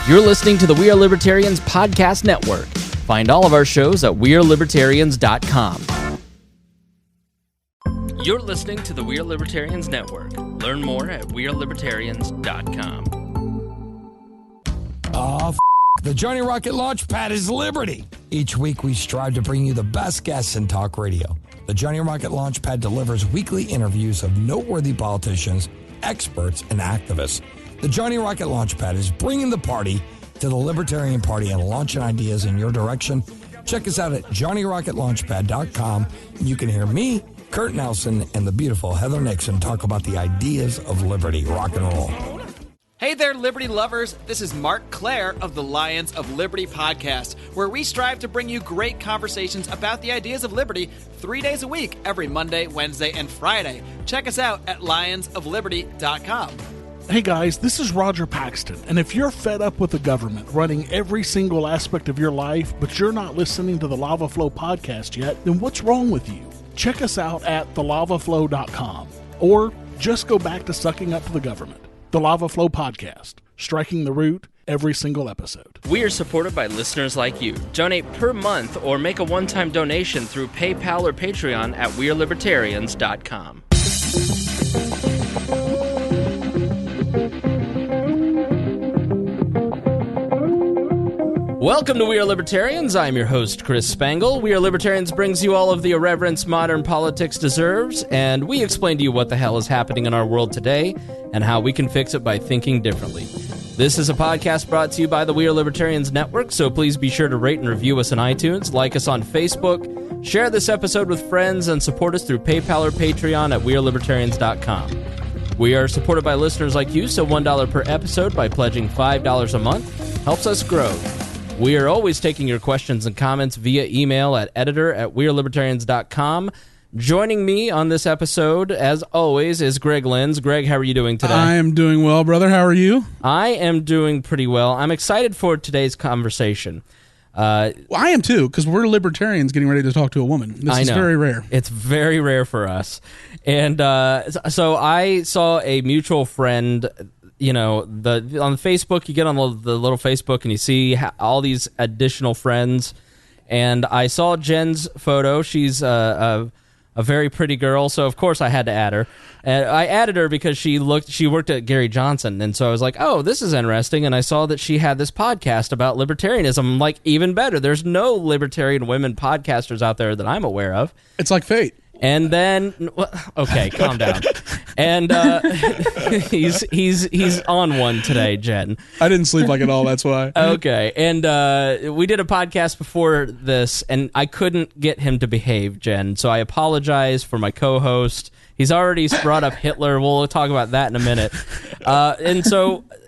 You're listening to the We Are Libertarians podcast network. Find all of our shows at wearelibertarians.com. You're listening to the We Are Libertarians network. Learn more at wearelibertarians.com. The Johnny Rocket Launchpad is Liberty. Each week we strive to bring you the best guests in talk radio. The Johnny Rocket Launchpad delivers weekly interviews of noteworthy politicians, experts, and activists. The Johnny Rocket Launchpad is bringing the party to the Libertarian Party and launching ideas in your direction. Check us out at johnnyrocketlaunchpad.com. You can hear me, Kurt Nelson, and the beautiful Heather Nixon talk about the ideas of liberty. Rock and roll. Hey there, Liberty lovers. This is Mark Claire of the Lions of Liberty podcast, where we strive to bring you great conversations about the ideas of liberty 3 days a week, every Monday, Wednesday, and Friday. Check us out at lionsofliberty.com. Hey guys, this is Roger Paxton, and if you're fed up with the government running every single aspect of your life, but you're not listening to the Lava Flow podcast yet, then what's wrong with you? Check us out at thelavaflow.com, or just go back to sucking up to the government. The Lava Flow podcast, striking the root every single episode. We are supported by listeners like you. Donate per month or make a one-time donation through PayPal or Patreon at wearelibertarians.com. Welcome to We Are Libertarians. I'm your host, Chris Spangle. We Are Libertarians brings you all of the irreverence modern politics deserves, and we explain to you what the hell is happening in our world today and how we can fix it by thinking differently. This is a podcast brought to you by the We Are Libertarians network, so please be sure to rate and review us on iTunes, like us on Facebook, share this episode with friends, and support us through PayPal or Patreon at wearelibertarians.com. We are supported by listeners like you, so $1 per episode by pledging $5 a month helps us grow. We are always taking your questions and comments via email at editor@wearelibertarians.com. Joining me on this episode, as always, is Greg Lenz. Greg, how are you doing today? I am doing well, brother. How are you? I am doing pretty well. I'm excited for today's conversation. Well, I am too, because we're libertarians getting ready to talk to a woman. This is very rare. It's very rare for us. And so I saw a mutual friend. You know, on Facebook, you get on the little Facebook and you see all these additional friends. And I saw Jenn's photo. She's a very pretty girl, so of course I had to add her. And I added her because she worked at Gary Johnson, and so I was like, oh, this is interesting. And I saw that she had this podcast about libertarianism. I'm like, even better. There's no libertarian women podcasters out there that I'm aware of. It's like fate. And then, okay, calm down. And he's on one today, Jenn. I didn't sleep like it all, that's why. Okay, and we did a podcast before this, and I couldn't get him to behave, Jenn, so I apologize for my co-host. He's already brought up Hitler. We'll talk about that in a minute.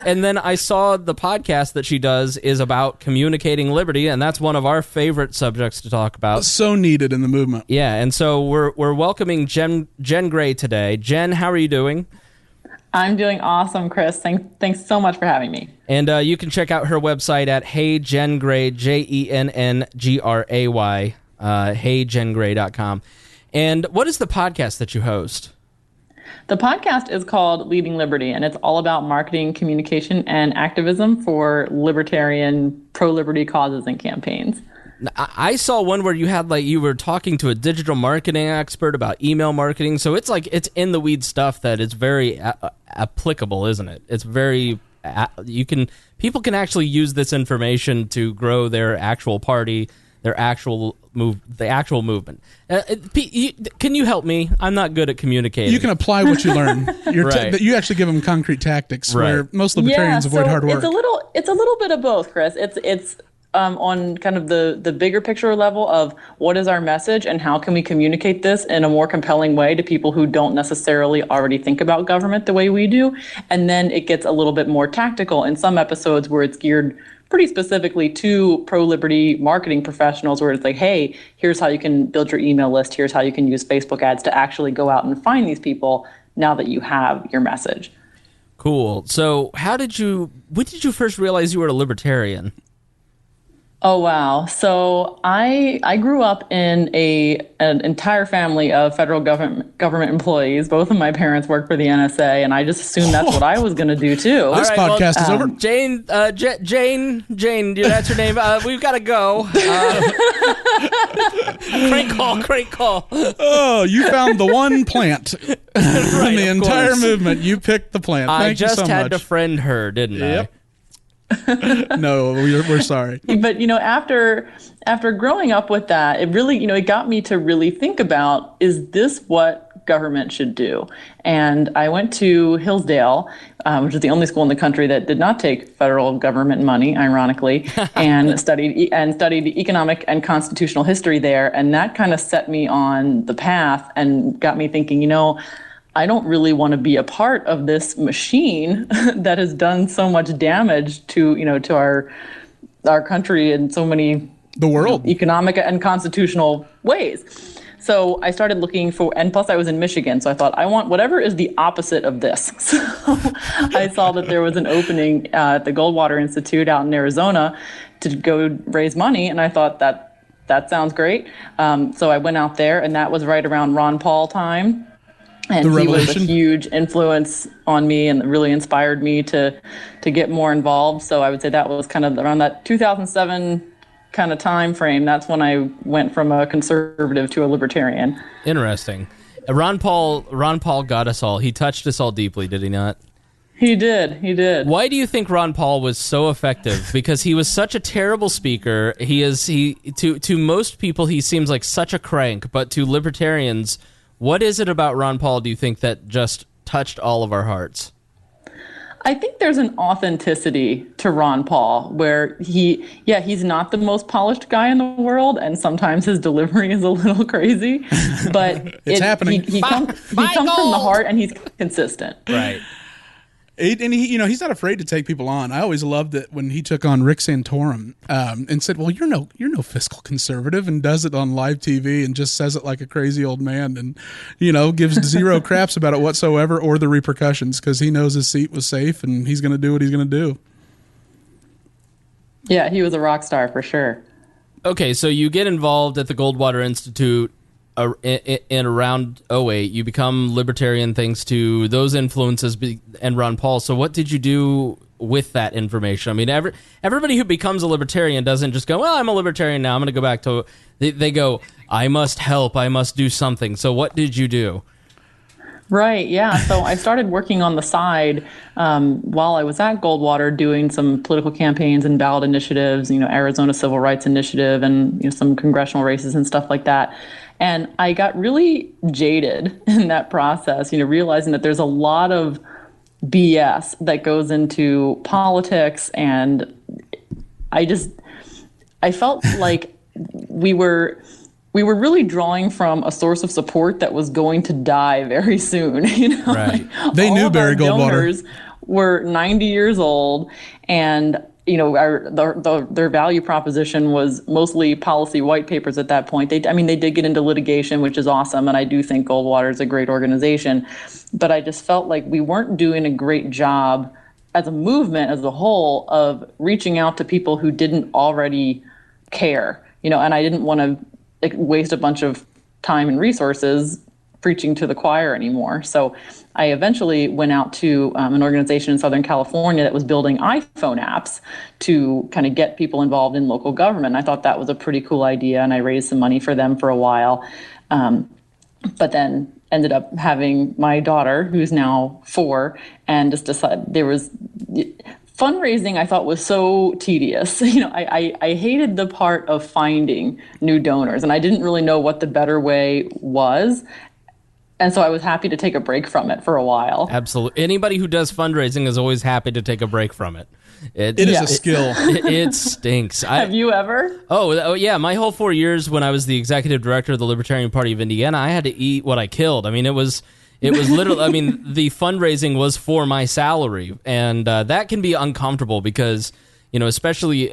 And then I saw the podcast that she does is about communicating liberty, and that's one of our favorite subjects to talk about. So needed in the movement. Yeah, and so we're welcoming Jenn Gray today. Jenn, how are you doing? I'm doing awesome, Chris. Thanks so much for having me. And you can check out her website at Hey Jenn Gray, JENNGRAY, HeyJennGray.com. And what is the podcast that you host? The podcast is called Leading Liberty, and it's all about marketing, communication, and activism for libertarian, pro-liberty causes and campaigns. I saw one where you were talking to a digital marketing expert about email marketing, so it's in the weed stuff that is very applicable, isn't it? It's very people can actually use this information to grow their actual party, the actual movement. Can you help me? I'm not good at communicating. You can apply what you learn. Right. You actually give them concrete tactics, right, where most libertarians avoid hard work. It's a little bit of both, Chris. It's on kind of the bigger picture level of what is our message and how can we communicate this in a more compelling way to people who don't necessarily already think about government the way we do. And then it gets a little bit more tactical in some episodes where it's geared pretty specifically to pro-liberty marketing professionals, where it's like, hey, here's how you can build your email list. Here's how you can use Facebook ads to actually go out and find these people now that you have your message. Cool. So when did you first realize you were a libertarian? Oh, wow. So I grew up in an entire family of federal government employees. Both of my parents worked for the NSA, and I just assumed that's what I was going to do too. This podcast is over. Jane, that's her name. We've got to go. Great call. Oh, you found the one plant in the entire movement. You picked the plant. Thank you so much. I just had to friend her, didn't I? No, we're sorry. But after growing up with that, it really, it got me to really think about, is this what government should do? And I went to Hillsdale, which is the only school in the country that did not take federal government money, ironically, and studied economic and constitutional history there. And that kind of set me on the path and got me thinking, I don't really want to be a part of this machine that has done so much damage to our country in so many economic and constitutional ways. So I started looking for, and plus I was in Michigan, so I thought I want whatever is the opposite of this. So I saw that there was an opening at the Goldwater Institute out in Arizona to go raise money, and I thought that sounds great. So I went out there, and that was right around Ron Paul time. And he was a huge influence on me and really inspired me to get more involved. So I would say that was kind of around that 2007 kind of time frame. That's when I went from a conservative to a libertarian. Interesting. Ron Paul got us all. He touched us all deeply, did he not? He did. Why do you think Ron Paul was so effective? Because he was such a terrible speaker. To most people he seems like such a crank, but to libertarians, what is it about Ron Paul, do you think, that just touched all of our hearts? I think there's an authenticity to Ron Paul where he's not the most polished guy in the world, and sometimes his delivery is a little crazy, but it's happening. He comes from the heart, and he's consistent. Right. And he's not afraid to take people on. I always loved it when he took on Rick Santorum and said, "Well, you're no fiscal conservative," and does it on live TV and just says it like a crazy old man, and gives zero craps about it whatsoever or the repercussions, because he knows his seat was safe and he's going to do what he's going to do. Yeah, he was a rock star for sure. Okay, so you get involved at the Goldwater Institute in around 2008, you become libertarian thanks to those influences and Ron Paul. So what did you do with that information? I mean, everybody who becomes a libertarian doesn't just go, well, I'm a libertarian now, I'm going to go back to... They go, I must help, I must do something. So what did you do? Right, yeah. So I started working on the side while I was at Goldwater, doing some political campaigns and ballot initiatives, Arizona Civil Rights Initiative and some congressional races and stuff like that. And I got really jaded in that process, realizing that there's a lot of BS that goes into politics. And I felt like we were really drawing from a source of support that was going to die very soon. Right. They knew Barry Goldwater. Donors were 90 years old, and their value proposition was mostly policy white papers at that point. They did get into litigation, which is awesome, and I do think Goldwater is a great organization. But I just felt like we weren't doing a great job as a movement, as a whole, of reaching out to people who didn't already care. And I didn't want to waste a bunch of time and resources preaching to the choir anymore. So I eventually went out to an organization in Southern California that was building iPhone apps to kind of get people involved in local government. I thought that was a pretty cool idea, and I raised some money for them for a while. But then ended up having my daughter, who's now 4, and just decided fundraising I thought was so tedious. I hated the part of finding new donors, and I didn't really know what the better way was. And so I was happy to take a break from it for a while. Absolutely. Anybody who does fundraising is always happy to take a break from it. It is a skill. It stinks. Have you ever? Oh, yeah. My whole 4 years when I was the executive director of the Libertarian Party of Indiana, I had to eat what I killed. I mean, it was literally, the fundraising was for my salary. And that can be uncomfortable because, especially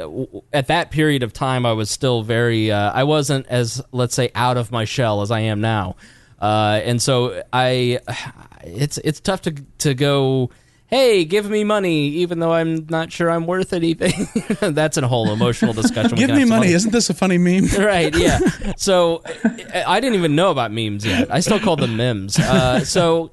at that period of time, I was still very, I wasn't as, let's say, out of my shell as I am now. And so it's tough to go hey, give me money, even though I'm not sure I'm worth anything. That's a whole emotional discussion. Give me money. Isn't this a funny meme? Right, yeah. So I didn't even know about memes yet. I still call them memes. So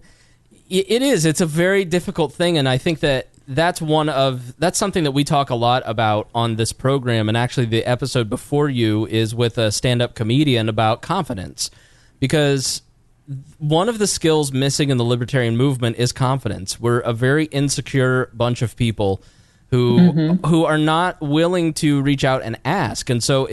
it is. It's a very difficult thing, and I think that's something that we talk a lot about on this program, and actually the episode before you is with a stand-up comedian about confidence, because one of the skills missing in the libertarian movement is confidence. We're a very insecure bunch of people who are not willing to reach out and ask. And so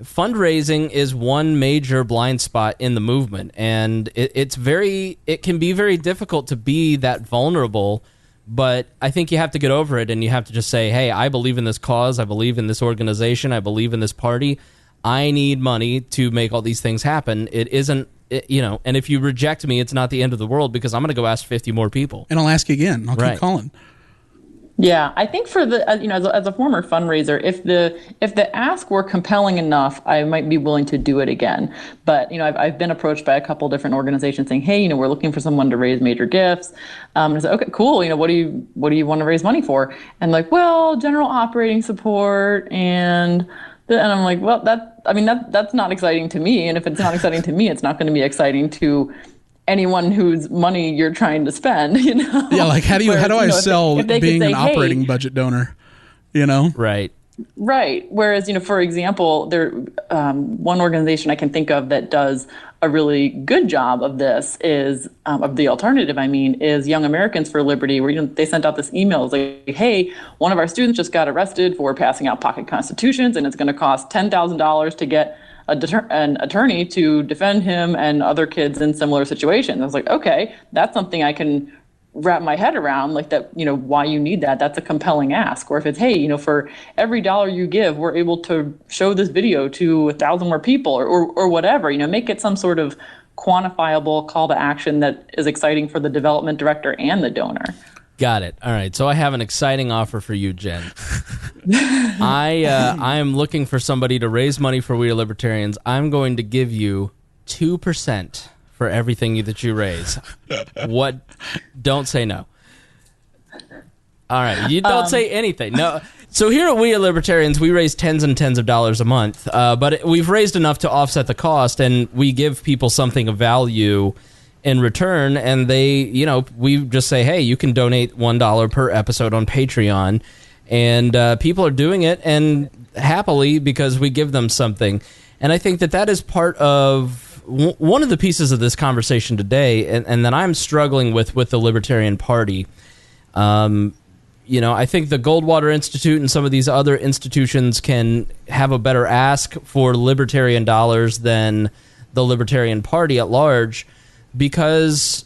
fundraising is one major blind spot in the movement. And it can be very difficult to be that vulnerable, but I think you have to get over it, and you have to just say, hey, I believe in this cause, I believe in this organization, I believe in this party. I need money to make all these things happen. It isn't, and if you reject me, it's not the end of the world, because I'm going to go ask 50 more people. And I'll ask you again. I'll keep calling. Yeah, I think for the as a former fundraiser, if the ask were compelling enough, I might be willing to do it again. But I've been approached by a couple different organizations saying, hey, we're looking for someone to raise major gifts. And I said, okay, cool. What do you want to raise money for? And like, well, general operating support and I'm like, well, that's not exciting to me. And if it's not exciting to me, it's not going to be exciting to anyone whose money you're trying to spend, Yeah, like how do I sell being an operating budget donor, Right. Right. Whereas, for example, there one organization I can think of that does a really good job of this is of the alternative. Is Young Americans for Liberty, where they sent out this email like, hey, one of our students just got arrested for passing out pocket constitutions, and it's going to cost $10,000 to get an attorney to defend him and other kids in similar situations. I was like, okay, that's something I can wrap my head around, like that, why you need that. That's a compelling ask. Or if it's, hey, for every dollar you give, we're able to show this video to 1,000 more people or whatever, make it some sort of quantifiable call to action that is exciting for the development director and the donor. Got it. All right. So I have an exciting offer for you, Jen. I am looking for somebody to raise money for We Are Libertarians. I'm going to give you 2% for everything that you raise. What? Don't say no. All right. You don't say anything. No. So here at We Are Libertarians, we raise tens and tens of dollars a month, but we've raised enough to offset the cost, and we give people something of value in return, and we just say, hey, you can donate $1 per episode on Patreon, and people are doing it, and happily, because we give them something. And I think that is part of one of the pieces of this conversation today, and that I'm struggling with the Libertarian Party. I think the Goldwater Institute and some of these other institutions can have a better ask for libertarian dollars than the Libertarian Party at large, because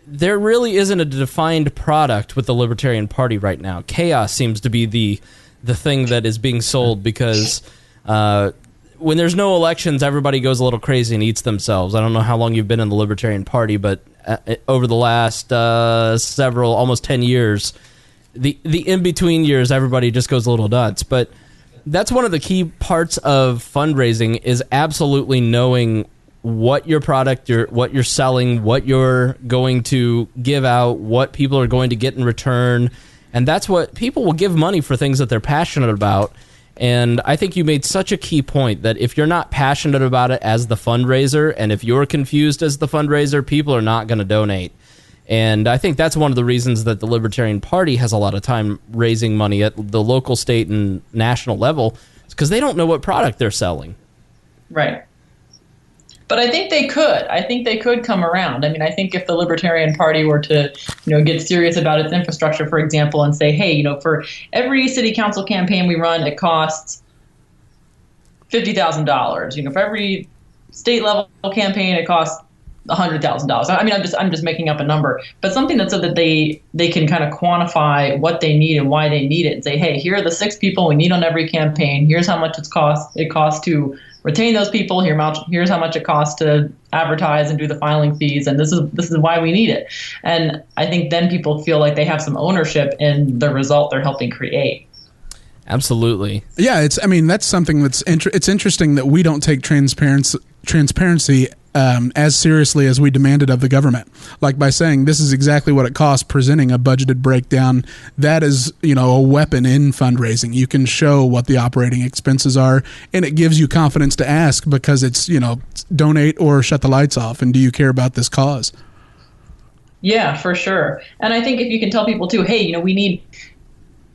there really isn't a defined product with the Libertarian Party right now. Chaos seems to be the thing that is being sold, because when there's no elections, everybody goes a little crazy and eats themselves. I don't know how long you've been in the Libertarian Party, but over the last almost 10 years, the in-between years, everybody just goes a little nuts. But that's one of the key parts of fundraising, is absolutely knowing what your product, what you're selling, what you're going to give out, what people are going to get in return. And that's what people will give money for, things that they're passionate about. And I think you made such a key point that if you're not passionate about it as the fundraiser, and if you're confused as the fundraiser, people are not going to donate. And I think that's one of the reasons that the Libertarian Party has a lot of time raising money at the local, state, and national level, because they don't know what product they're selling. Right. But I think they could. I think they could come around. I think if the Libertarian Party were to, get serious about its infrastructure, for example, and say, hey, for every city council campaign we run, it costs $50,000. For every state level campaign, it costs $100,000. I'm just making up a number, but something that so that they can kind of quantify what they need and why they need it, and say, hey, here are the 6 people we need on every campaign. Here's how much it costs to retain those people. Here's how much it costs to advertise and do the filing fees, and this is why we need it. And I think then people feel like they have some ownership in the result they're helping create. Absolutely. Yeah, that's something it's interesting that we don't take transparency as seriously as we demanded of the government. Like by saying this is exactly what it costs, presenting a budgeted breakdown, that is, a weapon in fundraising. You can show what the operating expenses are, and it gives you confidence to ask because it's, donate or shut the lights off. And do you care about this cause? Yeah, for sure. And I think if you can tell people too, hey, we need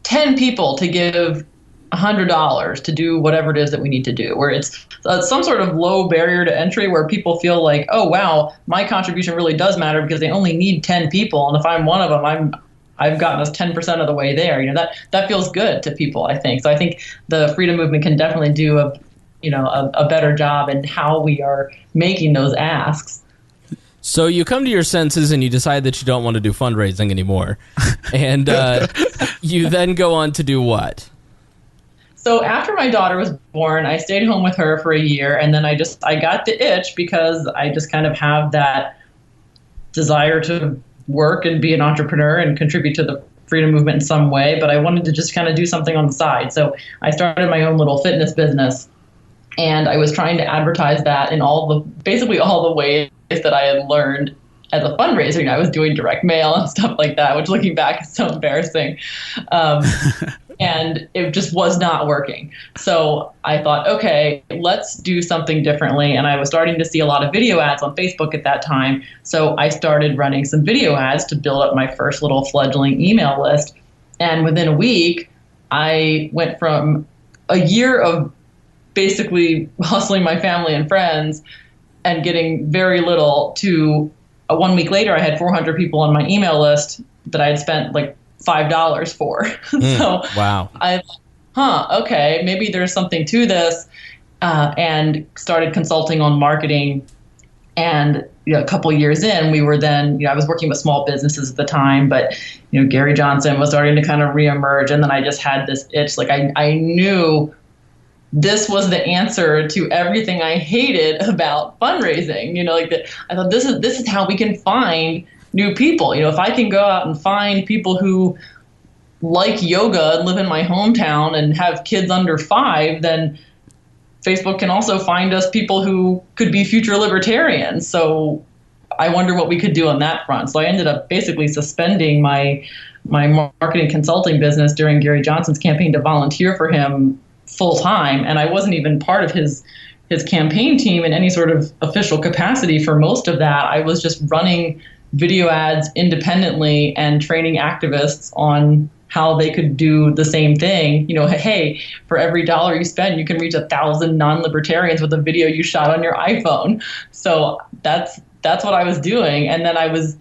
10 people to give $100 to do whatever it is that we need to do, where it's some sort of low barrier to entry where people feel like, oh, wow, my contribution really does matter because they only need 10 people. And if I'm one of them, I've gotten us 10% of the way there. That feels good to people, I think. So I think the freedom movement can definitely do a better job in how we are making those asks. So you come to your senses and you decide that you don't want to do fundraising anymore. And you then go on to do what? So after my daughter was born, I stayed home with her for a year, and then I got the itch because I just kind of have that desire to work and be an entrepreneur and contribute to the freedom movement in some way, but I wanted to just kind of do something on the side. So I started my own little fitness business, and I was trying to advertise that in basically all the ways that I had learned as a fundraiser. I was doing direct mail and stuff like that, which looking back is so embarrassing. And it just was not working. So I thought, okay, let's do something differently. And I was starting to see a lot of video ads on Facebook at that time. So I started running some video ads to build up my first little fledgling email list. And within a week, I went from a year of basically hustling my family and friends and getting very little to 1 week later, I had 400 people on my email list that I had spent like $5 for. So wow. I thought, okay, maybe there's something to this, and started consulting on marketing. And a couple years in, we were then, I was working with small businesses at the time, but Gary Johnson was starting to kind of reemerge, and then I just had this itch. Like I knew this was the answer to everything I hated about fundraising. I thought this is how we can find new people. If I can go out and find people who like yoga and live in my hometown and have kids under 5, then Facebook can also find us people who could be future libertarians. So I wonder what we could do on that front. So I ended up basically suspending my marketing consulting business during Gary Johnson's campaign to volunteer for him full time. And I wasn't even part of his campaign team in any sort of official capacity for most of that. I was just running video ads independently and training activists on how they could do the same thing. Hey, for every $1 you spend, you can reach 1,000 non-libertarians with a video you shot on your iPhone. So that's what I was doing. And then I was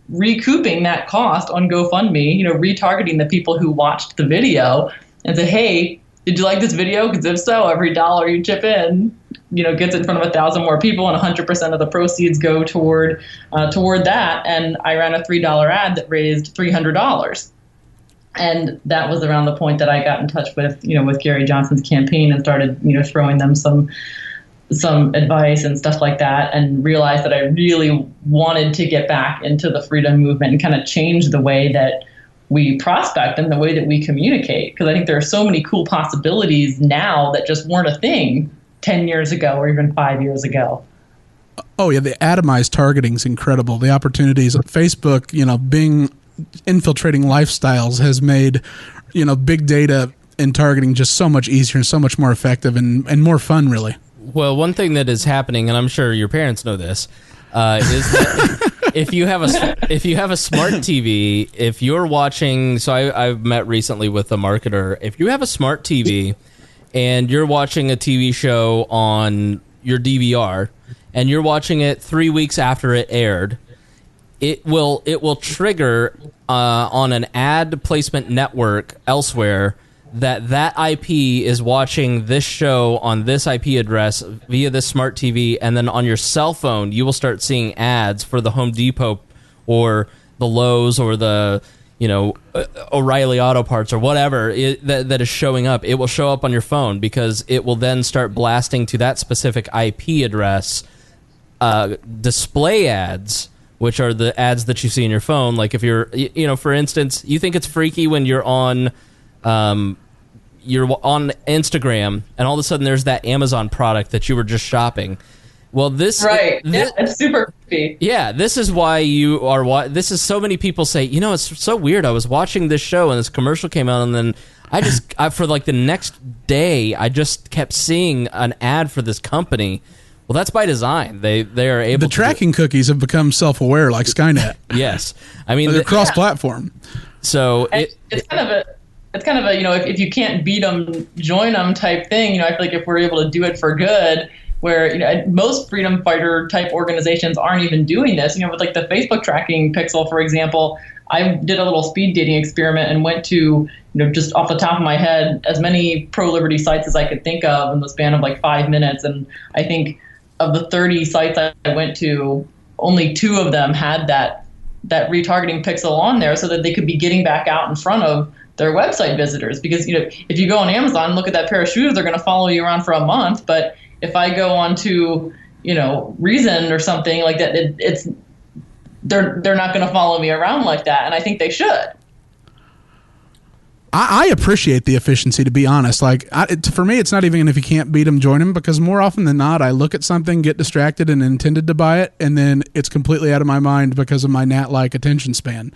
recouping that cost on GoFundMe, retargeting the people who watched the video and say, hey, did you like this video? Because if so, every $1 you chip in, gets in front of 1,000 more people, and 100% of the proceeds go toward that. And I ran a $3 ad that raised $300. And that was around the point that I got in touch with Gary Johnson's campaign and started, throwing them some advice and stuff like that, and realized that I really wanted to get back into the freedom movement and kind of change the way that we prospect and the way that we communicate. Because I think there are so many cool possibilities now that just weren't a thing 10 years ago or even 5 years ago. Oh yeah, the atomized targeting is incredible. The opportunities at Facebook, being infiltrating lifestyles has made, big data and targeting just so much easier and so much more effective and more fun, really. Well, one thing that is happening, and I'm sure your parents know this, is that if you have a smart TV, if you're watching, so I've met recently with a marketer. If you have a smart TV and you're watching a TV show on your DVR and you're watching it 3 weeks after it aired, it will trigger on an ad placement network elsewhere that IP is watching this show on this IP address via this smart TV, and then on your cell phone you will start seeing ads for the Home Depot or the Lowe's or the O'Reilly Auto Parts or whatever that is showing up. It will show up on your phone because it will then start blasting to that specific IP address display ads, which are the ads that you see in your phone. Like if you're, for instance, you think it's freaky when you're on Instagram and all of a sudden there's that Amazon product that you were just shopping. Well, this Right. It's super creepy. Yeah, this is why this is so many people say, it's so weird. I was watching this show and this commercial came out, and then for like the next day, I just kept seeing an ad for this company. Well, that's by design. They are able. The tracking cookies have become self-aware, like Skynet. Yes, I mean they're cross-platform. So it's kind of a if you can't beat them, join them type thing. I feel like if we're able to do it for good, where most freedom fighter type organizations aren't even doing this. With like the Facebook tracking pixel, for example, I did a little speed dating experiment and went to just off the top of my head as many pro-liberty sites as I could think of in the span of like 5 minutes, and I think of the 30 sites I went to, only 2 of them had that retargeting pixel on there so that they could be getting back out in front of their website visitors. Because if you go on Amazon and look at that pair of shoes, they're going to follow you around for a month. But if I go on to Reason or something like that, they're not going to follow me around like that, and I think they should. I appreciate the efficiency, to be honest. Like, for me, it's not even if you can't beat them, join them, because more often than not, I look at something, get distracted, and intended to buy it, and then it's completely out of my mind because of my gnat-like attention span.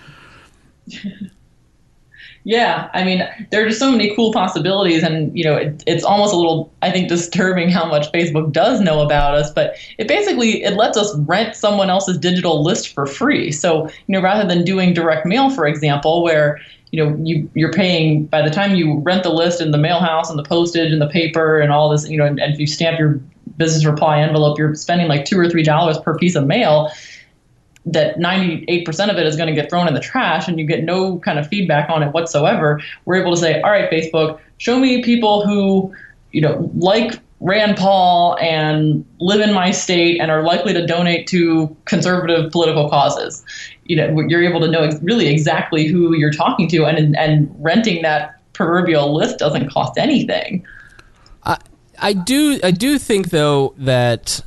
Yeah, I mean, there are just so many cool possibilities, and it's almost a little, I think, disturbing how much Facebook does know about us. But it lets us rent someone else's digital list for free. So rather than doing direct mail, for example, where you're paying by the time you rent the list and the mail house and the postage and the paper and all this, and if you stamp your business reply envelope, you're spending like $2 or $3 per piece of mail. That 98% of it is going to get thrown in the trash, and you get no kind of feedback on it whatsoever. We're able to say, all right, Facebook, show me people who, like Rand Paul and live in my state and are likely to donate to conservative political causes. You're able to know really exactly who you're talking to, and renting that proverbial list doesn't cost anything. I do think though that,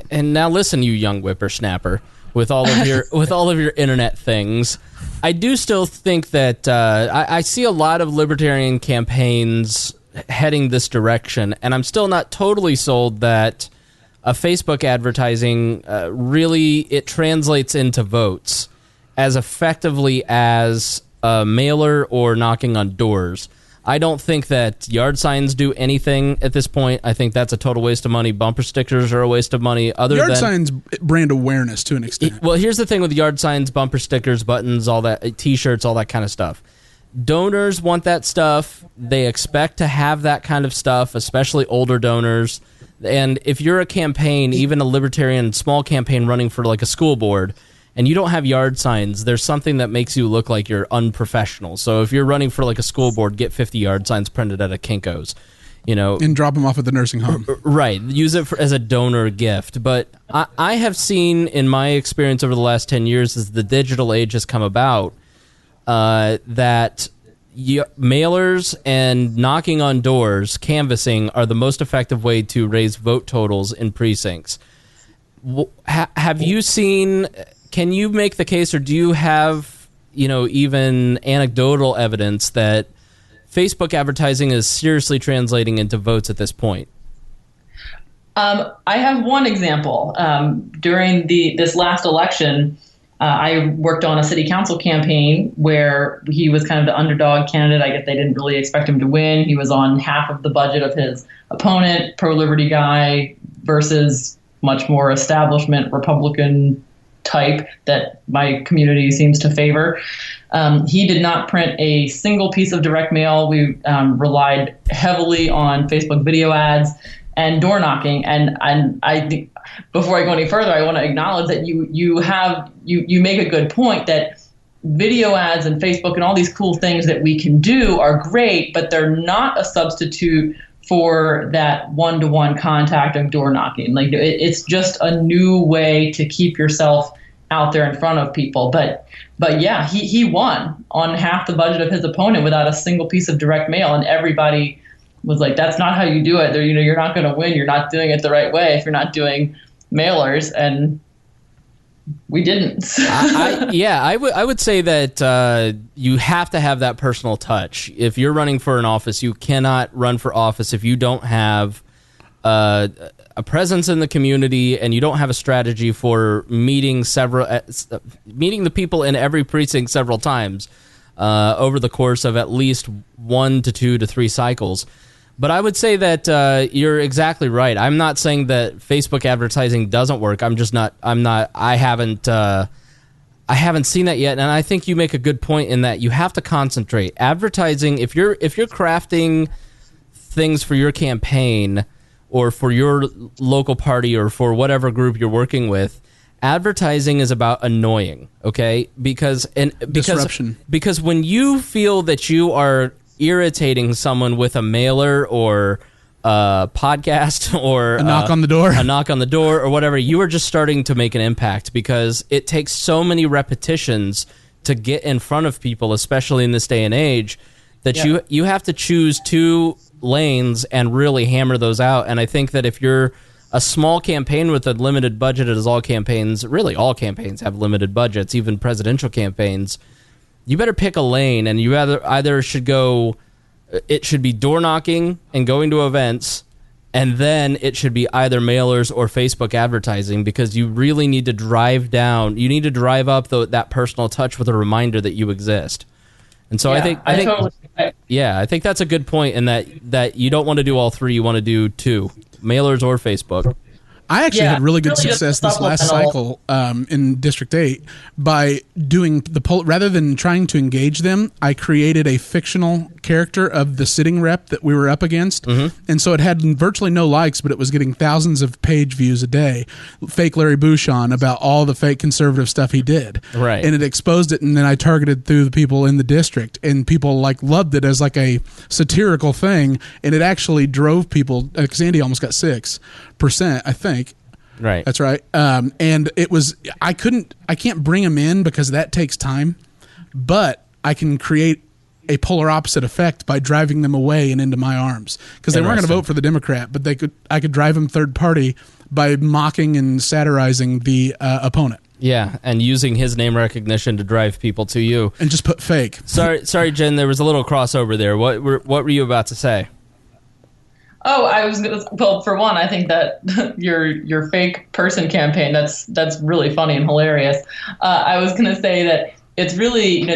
and now listen, you young whippersnapper, with all of your internet things, I do still think that I see a lot of libertarian campaigns heading this direction, and I'm still not totally sold that a Facebook advertising really it translates into votes as effectively as a mailer or knocking on doors. I don't think that yard signs do anything at this point. I think that's a total waste of money. Bumper stickers are a waste of money. Yard signs brand awareness to an extent. Well, here's the thing with yard signs, bumper stickers, buttons, all that, T-shirts, all that kind of stuff. Donors want that stuff. They expect to have that kind of stuff, especially older donors. And if you're a campaign, even a libertarian small campaign running for like a school board, and you don't have yard signs, there's something that makes you look like you're unprofessional. So if you're running for like a school board, get 50 yard signs printed at a Kinko's, and drop them off at the nursing home. Right. Use it as a donor gift. But I have seen in my experience over the last 10 years as the digital age has come about, that mailers and knocking on doors, canvassing, are the most effective way to raise vote totals in precincts. Have you seen... Can you make the case, or do you have, even anecdotal evidence that Facebook advertising is seriously translating into votes at this point? I have one example. During this last election, I worked on a city council campaign where he was kind of the underdog candidate. I guess they didn't really expect him to win. He was on half of the budget of his opponent, pro-liberty guy, versus much more establishment Republican type that my community seems to favor. He did not print a single piece of direct mail. We relied heavily on Facebook video ads and door knocking. And I think before I go any further, I want to acknowledge that you make a good point that video ads and Facebook and all these cool things that we can do are great, but they're not a substitute for that one-to-one contact of door knocking. Like it's just a new way to keep yourself out there in front of people. But yeah, he won on half the budget of his opponent without a single piece of direct mail, and everybody was like, "That's not how you do it. You're not going to win. You're not doing it the right way if you're not doing mailers." And we didn't. I would say that you have to have that personal touch. If you're running for an office, you cannot run for office if you don't have a presence in the community and you don't have a strategy for meeting the people in every precinct several times over the course of at least 1 to 2 to 3 cycles. But I would say that you're exactly right. I'm not saying that Facebook advertising doesn't work. I haven't seen that yet, and I think you make a good point in that you have to concentrate. Advertising, if you're crafting things for your campaign or for your local party or for whatever group you're working with, advertising is about annoying, okay? Because disruption. Because when you feel that you are irritating someone with a mailer or a podcast or a knock on the door or whatever, you are just starting to make an impact, because it takes so many repetitions to get in front of people, especially in this day and age, that you have to choose 2 lanes and really hammer those out. And I think that if you're a small campaign with a limited budget, as all campaigns have limited budgets, even presidential campaigns, you better pick a lane, and you either should go, it should be door knocking and going to events, and then it should be either mailers or Facebook advertising, because you really need to drive up that personal touch with a reminder that you exist. And so I think that's a good point, in that you don't want to do all 3, you want to do 2, mailers or Facebook. I actually had really good success this last cycle in District 8 by doing the poll. Rather than trying to engage them, I created a fictional character of the sitting rep that we were up against. Mm-hmm. And so it had virtually no likes, but it was getting thousands of page views a day. Fake Larry Bouchon, about all the fake conservative stuff he did. Right. And it exposed it, and then I targeted through the people in the district, and people loved it as like a satirical thing, and it actually drove people, because Andy almost got 6%, I think. Right. That's right. And it was, I can't bring them in because that takes time, but I can create a polar opposite effect by driving them away and into my arms, because they weren't going to vote for the Democrat, but I could drive them third party by mocking and satirizing the opponent. Yeah, and using his name recognition to drive people to you. And just put fake. Sorry, Jen, there was a little crossover there. What were you about to say? Oh, well, for one, I think that your fake person campaign, that's really funny and hilarious. I was going to say that it's really,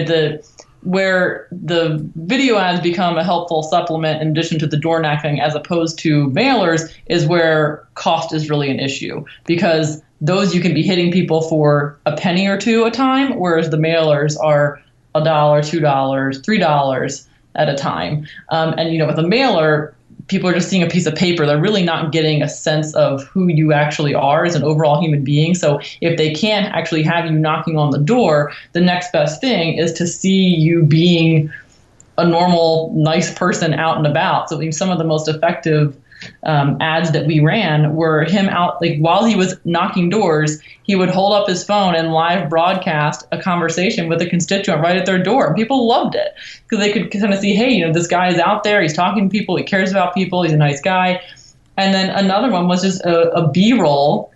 where the video ads become a helpful supplement in addition to the door knocking as opposed to mailers is where cost is really an issue, because those you can be hitting people for a penny or two a time, whereas the mailers are $1, $2, $3 at a time. And with a mailer, people are just seeing a piece of paper. They're really not getting a sense of who you actually are as an overall human being. So if they can't actually have you knocking on the door, the next best thing is to see you being a normal, nice person out and about. So some of the most effective ads that we ran were him out, like while he was knocking doors, he would hold up his phone and live broadcast a conversation with a constituent right at their door. And people loved it because they could kind of see, hey, this guy is out there, he's talking to people, he cares about people, he's a nice guy. And then another one was just a B-roll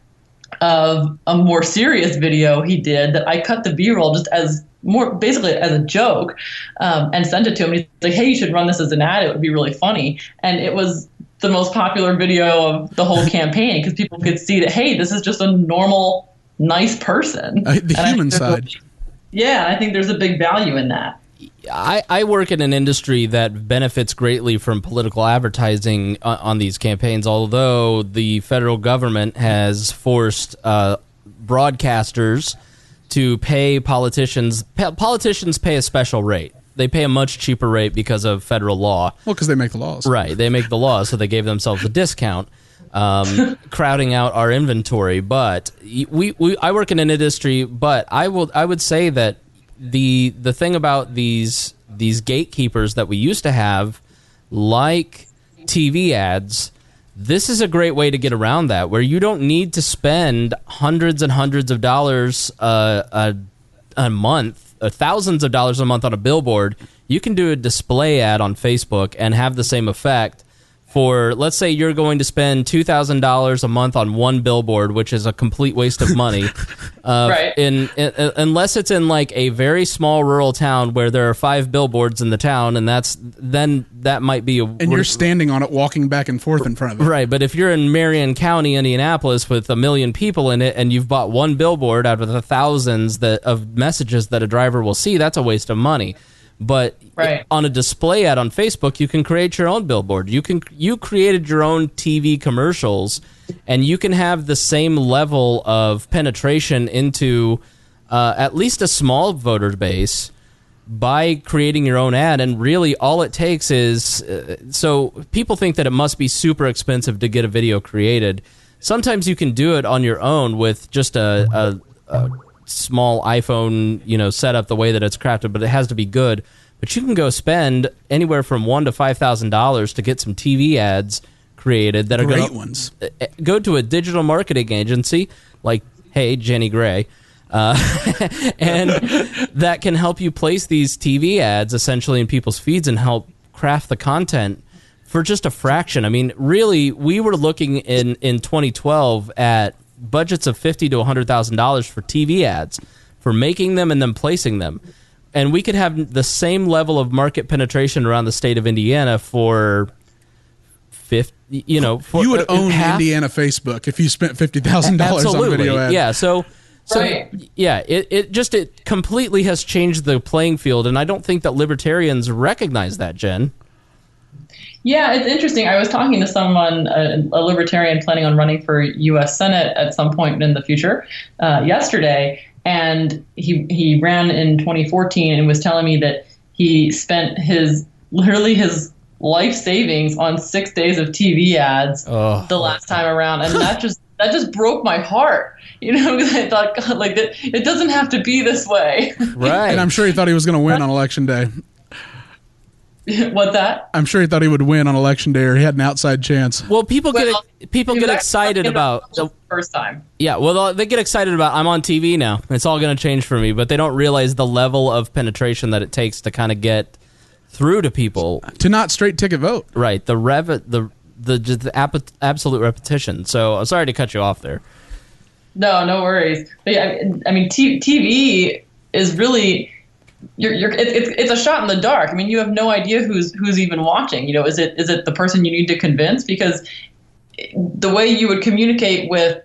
of a more serious video he did that I cut the B-roll just as more basically as a joke and sent it to him. He's like, hey, you should run this as an ad, it would be really funny. And it was the most popular video of the whole campaign because people could see that, hey, this is just a normal, nice person. The human side. Yeah, I think there's a big value in that. I work in an industry that benefits greatly from political advertising on these campaigns, although the federal government has forced broadcasters to pay politicians. Politicians pay a special rate. They pay a much cheaper rate because of federal law. Well, because they make the laws. Right. They make the laws, so they gave themselves a discount, crowding out our inventory. But I work in an industry, but I would say that the thing about these gatekeepers that we used to have, like TV ads, this is a great way to get around that, where you don't need to spend hundreds and hundreds of dollars a month, thousands of dollars a month on a billboard. You can do a display ad on Facebook and have the same effect for, let's say you're going to spend $2,000 a month on one billboard, which is a complete waste of money. Right. Unless it's in like a very small rural town where there are 5 billboards in the town, and then that might be and you're standing on it, walking back and forth in front of it. Right, but if you're in Marion County, Indianapolis, with 1 million people in it, and you've bought one billboard out of the thousands of messages that a driver will see, that's a waste of money. But on a display ad on Facebook, you can create your own billboard. You created your own TV commercials, and you can have the same level of penetration into at least a small voter base by creating your own ad. And really, all it takes is so people think that it must be super expensive to get a video created. Sometimes you can do it on your own with just a small iPhone, setup the way that it's crafted, but it has to be good. But you can go spend anywhere from $1,000 to $5,000 to get some TV ads created that are great ones. Go to a digital marketing agency like, hey, Jenn Gray, and that can help you place these TV ads essentially in people's feeds and help craft the content for just a fraction. I mean, really, we were looking in 2012 at budgets of $50,000 to $100,000 for TV ads, for making them and then placing them. And we could have the same level of market penetration around the state of Indiana for you would own Indiana Facebook if you spent $50,000 on video ads. Yeah, so yeah, it completely has changed the playing field, and I don't think that libertarians recognize that, Jen. Yeah, it's interesting. I was talking to someone, a libertarian planning on running for U.S. Senate at some point in the future yesterday, and he ran in 2014 and was telling me that he spent his life savings on 6 days of TV ads the last time around, and that just broke my heart. Because I thought, God, like it doesn't have to be this way. Right. And I'm sure he thought he was going to win on Election Day. What's that? I'm sure he thought he would win on Election Day, or he had an outside chance. Well, people get excited about the first time. Yeah, well, they get excited about, I'm on TV now. It's all going to change for me, but they don't realize the level of penetration that it takes to kind of get through to people. To not straight ticket vote. Right, the absolute repetition. So I'm sorry to cut you off there. No worries. But yeah, I mean, TV is really it's a shot in the dark. I mean, you have no idea who's even watching. Is it the person you need to convince? Because the way you would communicate with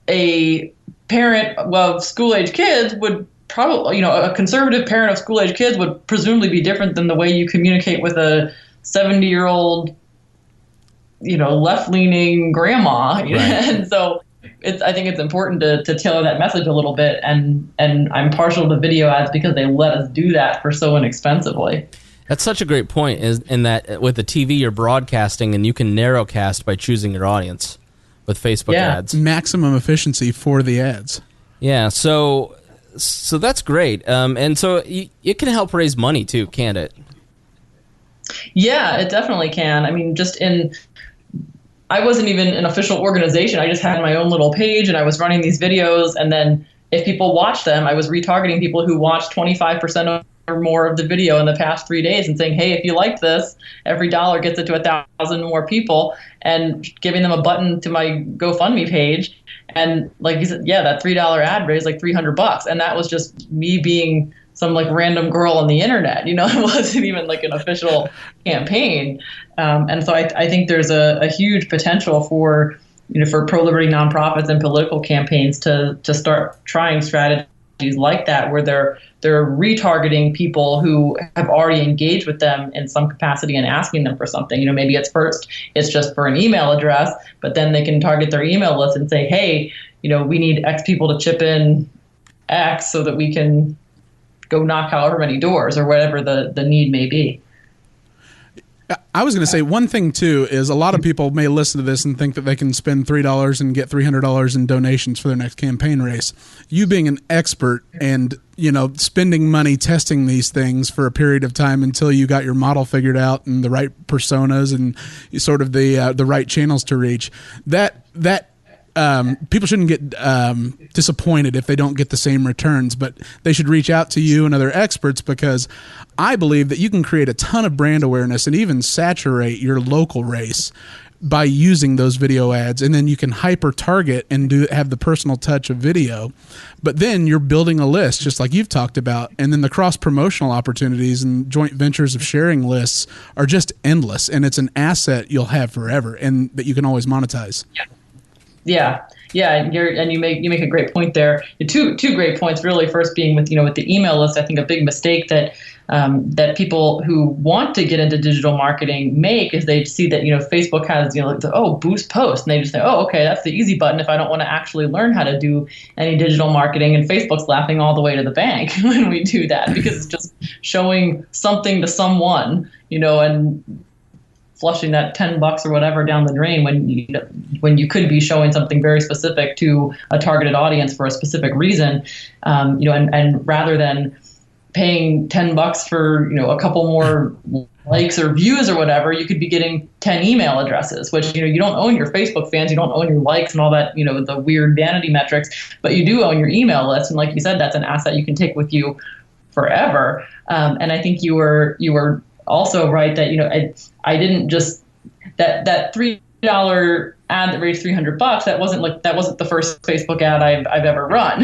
a parent of school-age kids would probably, a conservative parent of school-age kids would presumably be different than the way you communicate with a 70-year-old, left-leaning grandma. Right. And so I think it's important to tailor that message a little bit, and I'm partial to video ads because they let us do that for so inexpensively. That's such a great point, is in that with the TV you're broadcasting, and you can narrowcast by choosing your audience with Facebook ads. Maximum efficiency for the ads. Yeah, so that's great, and so it can help raise money too, can't it? Yeah, it definitely can. I mean, I wasn't even an official organization. I just had my own little page, and I was running these videos. And then if people watched them, I was retargeting people who watched 25% or more of the video in the past 3 days and saying, hey, if you liked this, every dollar gets it to 1,000 more people, and giving them a button to my GoFundMe page. And like you said, yeah, that $3 ad raised like $300. And that was just me being some like random girl on the internet. It wasn't even like an official campaign. And so I think there's a huge potential for pro-liberty nonprofits and political campaigns to start trying strategies like that, where they're retargeting people who have already engaged with them in some capacity and asking them for something. Maybe it's just for an email address, but then they can target their email list and say, hey, we need X people to chip in X so that we can go knock however many doors, or whatever the need may be. I was going to say one thing too is a lot of people may listen to this and think that they can spend $3 and get $300 in donations for their next campaign race. You being an expert and spending money testing these things for a period of time until you got your model figured out and the right personas and sort of the right channels to reach, that people shouldn't get disappointed if they don't get the same returns, but they should reach out to you and other experts, because I believe that you can create a ton of brand awareness and even saturate your local race by using those video ads, and then you can hyper target and have the personal touch of video. But then you're building a list, just like you've talked about, and then the cross promotional opportunities and joint ventures of sharing lists are just endless, and it's an asset you'll have forever and that you can always monetize. Yeah. And you make a great point there. Two great points, really. First being with the email list. I think a big mistake that people who want to get into digital marketing make is they see that Facebook has boost post, and they just say, oh, okay, that's the easy button if I don't want to actually learn how to do any digital marketing. And Facebook's laughing all the way to the bank when we do that, because it's just showing something to someone, and flushing that $10 or whatever down the drain when you could be showing something very specific to a targeted audience for a specific reason, and rather than paying $10 for a couple more likes or views or whatever, you could be getting 10 email addresses, which you don't own your Facebook fans, you don't own your likes and all that, the weird vanity metrics, but you do own your email list, and like you said, that's an asset you can take with you forever. And I think you were also right that I didn't just that $3 ad that raised $300. That wasn't the first Facebook ad I've ever run.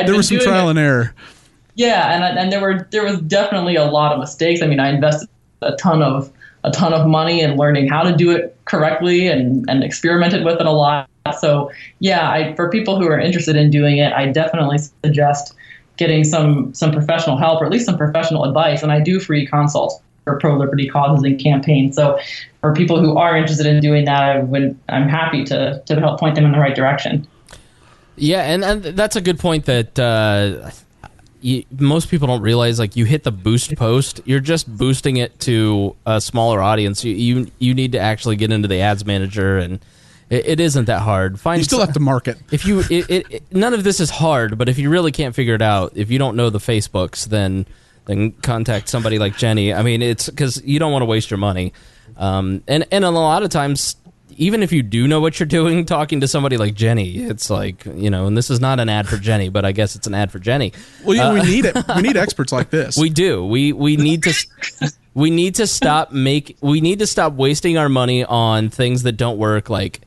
There was some trial and error. Yeah, and there was definitely a lot of mistakes. I mean, I invested a ton of money in learning how to do it correctly and experimented with it a lot. So yeah, for people who are interested in doing it, I definitely suggest getting some professional help, or at least some professional advice. And I do free consults for pro-liberty causes and campaigns. So for people who are interested in doing that, I'm happy to help point them in the right direction. Yeah, and that's a good point that most people don't realize. Like, you hit the boost post, you're just boosting it to a smaller audience. You need to actually get into the ads manager, and it isn't that hard. You still have to market. If you, none of this is hard, but if you really can't figure it out, if you don't know the Facebooks, then contact somebody like Jenny. I mean, it's because you don't want to waste your money. And a lot of times, even if you do know what you're doing, talking to somebody like Jenny, it's like, and this is not an ad for Jenny, but I guess it's an ad for Jenny. Well, we need it. We need experts like this. We do. We need to. We need to stop wasting our money on things that don't work, like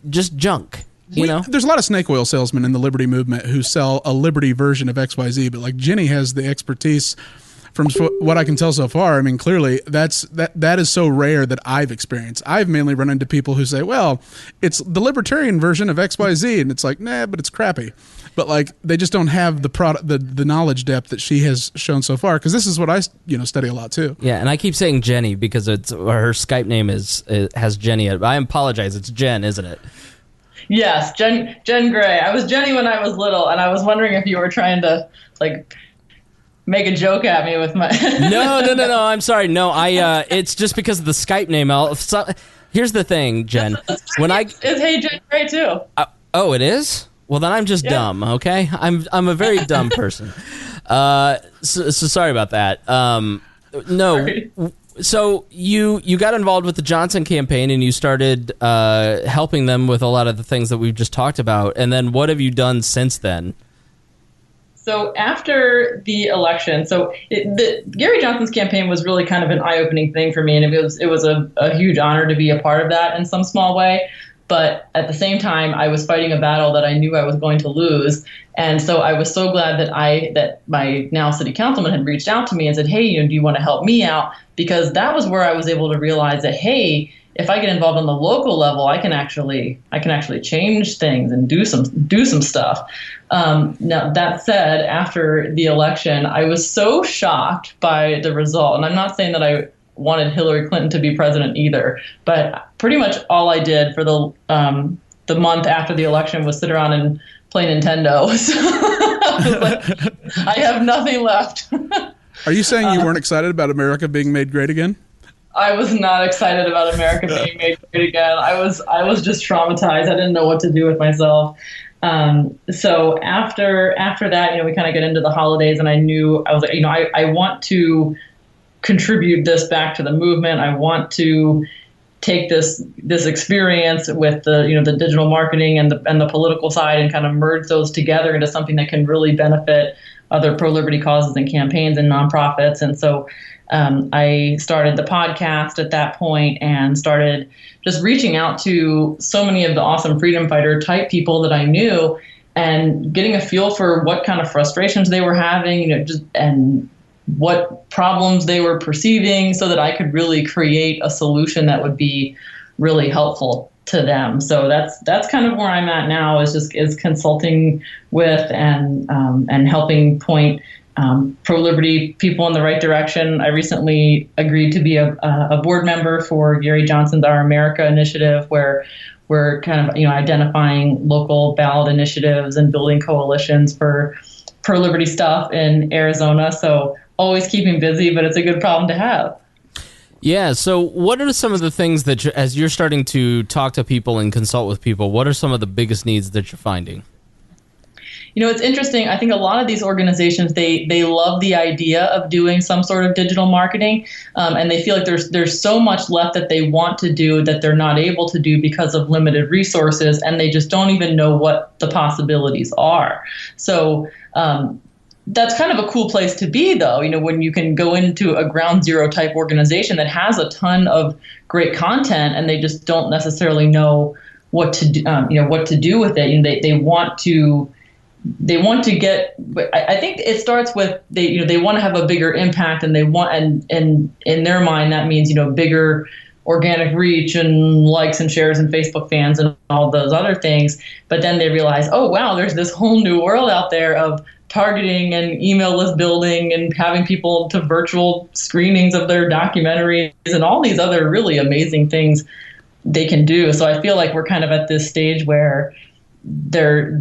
just junk. There's a lot of snake oil salesmen in the Liberty movement who sell a Liberty version of XYZ, but like Jenny has the expertise. From what I can tell so far, I mean, clearly that is so rare that I've experienced. I've mainly run into people who say, well, it's the Libertarian version of XYZ, and it's like, nah, but it's crappy. But like, they just don't have the product, the knowledge depth that she has shown so far, because this is what I study a lot too. Yeah, and I keep saying Jenny because her Skype name has Jenny. I apologize, it's Jen, isn't it? Yes, Jenn Gray. I was Jenny when I was little, and I was wondering if you were trying to make a joke at me with my... No, I'm sorry. No, it's just because of the Skype name. Here's the thing, Jen. It's Hey Jenn Gray too. Oh, it is? Well, then I'm just dumb, okay? I'm a very dumb person. So sorry about that. No. Sorry. So you got involved with the Johnson campaign, and you started helping them with a lot of the things that we've just talked about. And then what have you done since then? So after the election, Gary Johnson's campaign was really kind of an eye-opening thing for me, and it was a huge honor to be a part of that in some small way. But at the same time, I was fighting a battle that I knew I was going to lose. And so I was so glad that my now city councilman had reached out to me and said, hey, do you want to help me out? Because that was where I was able to realize that, hey, if I get involved on the local level, I can actually change things and do some stuff. Now, that said, after the election, I was so shocked by the result. And I'm not saying that I wanted Hillary Clinton to be president either, but pretty much all I did for the month after the election was sit around and play Nintendo. So I was like, I have nothing left. Are you saying you weren't excited about America being made great again? I was not excited about America being made great again. I was just traumatized. I didn't know what to do with myself. So after that, we kind of get into the holidays, and I was like, I want to contribute this back to the movement. I want to take this experience with the digital marketing and the political side and kind of merge those together into something that can really benefit other pro-liberty causes and campaigns and nonprofits. And so I started the podcast at that point and started just reaching out to so many of the awesome freedom fighter type people that I knew and getting a feel for what kind of frustrations they were having, and what problems they were perceiving so that I could really create a solution that would be really helpful to them. So that's kind of where I'm at now, is consulting with and helping point pro-liberty people in the right direction. I recently agreed to be a board member for Gary Johnson's Our America initiative, where we're kind of identifying local ballot initiatives and building coalitions for pro-liberty stuff in Arizona. So always keeping busy, but it's a good problem to have. Yeah, so what are some of the things that, as you're starting to talk to people and consult with people, what are some of the biggest needs that you're finding? It's interesting. I think a lot of these organizations, they love the idea of doing some sort of digital marketing, and they feel like there's so much left that they want to do that they're not able to do because of limited resources, and they just don't even know what the possibilities are. So that's kind of a cool place to be, though, when you can go into a ground zero type organization that has a ton of great content and they just don't necessarily know what to do, what to do with it. And they want to get, I think it starts with they want to have a bigger impact, and they want, and in their mind that means bigger organic reach and likes and shares and Facebook fans and all those other things. But then they realize, oh wow, there's this whole new world out there of targeting and email list building and having people to virtual screenings of their documentaries and all these other really amazing things they can do. So I feel like we're kind of at this stage where they're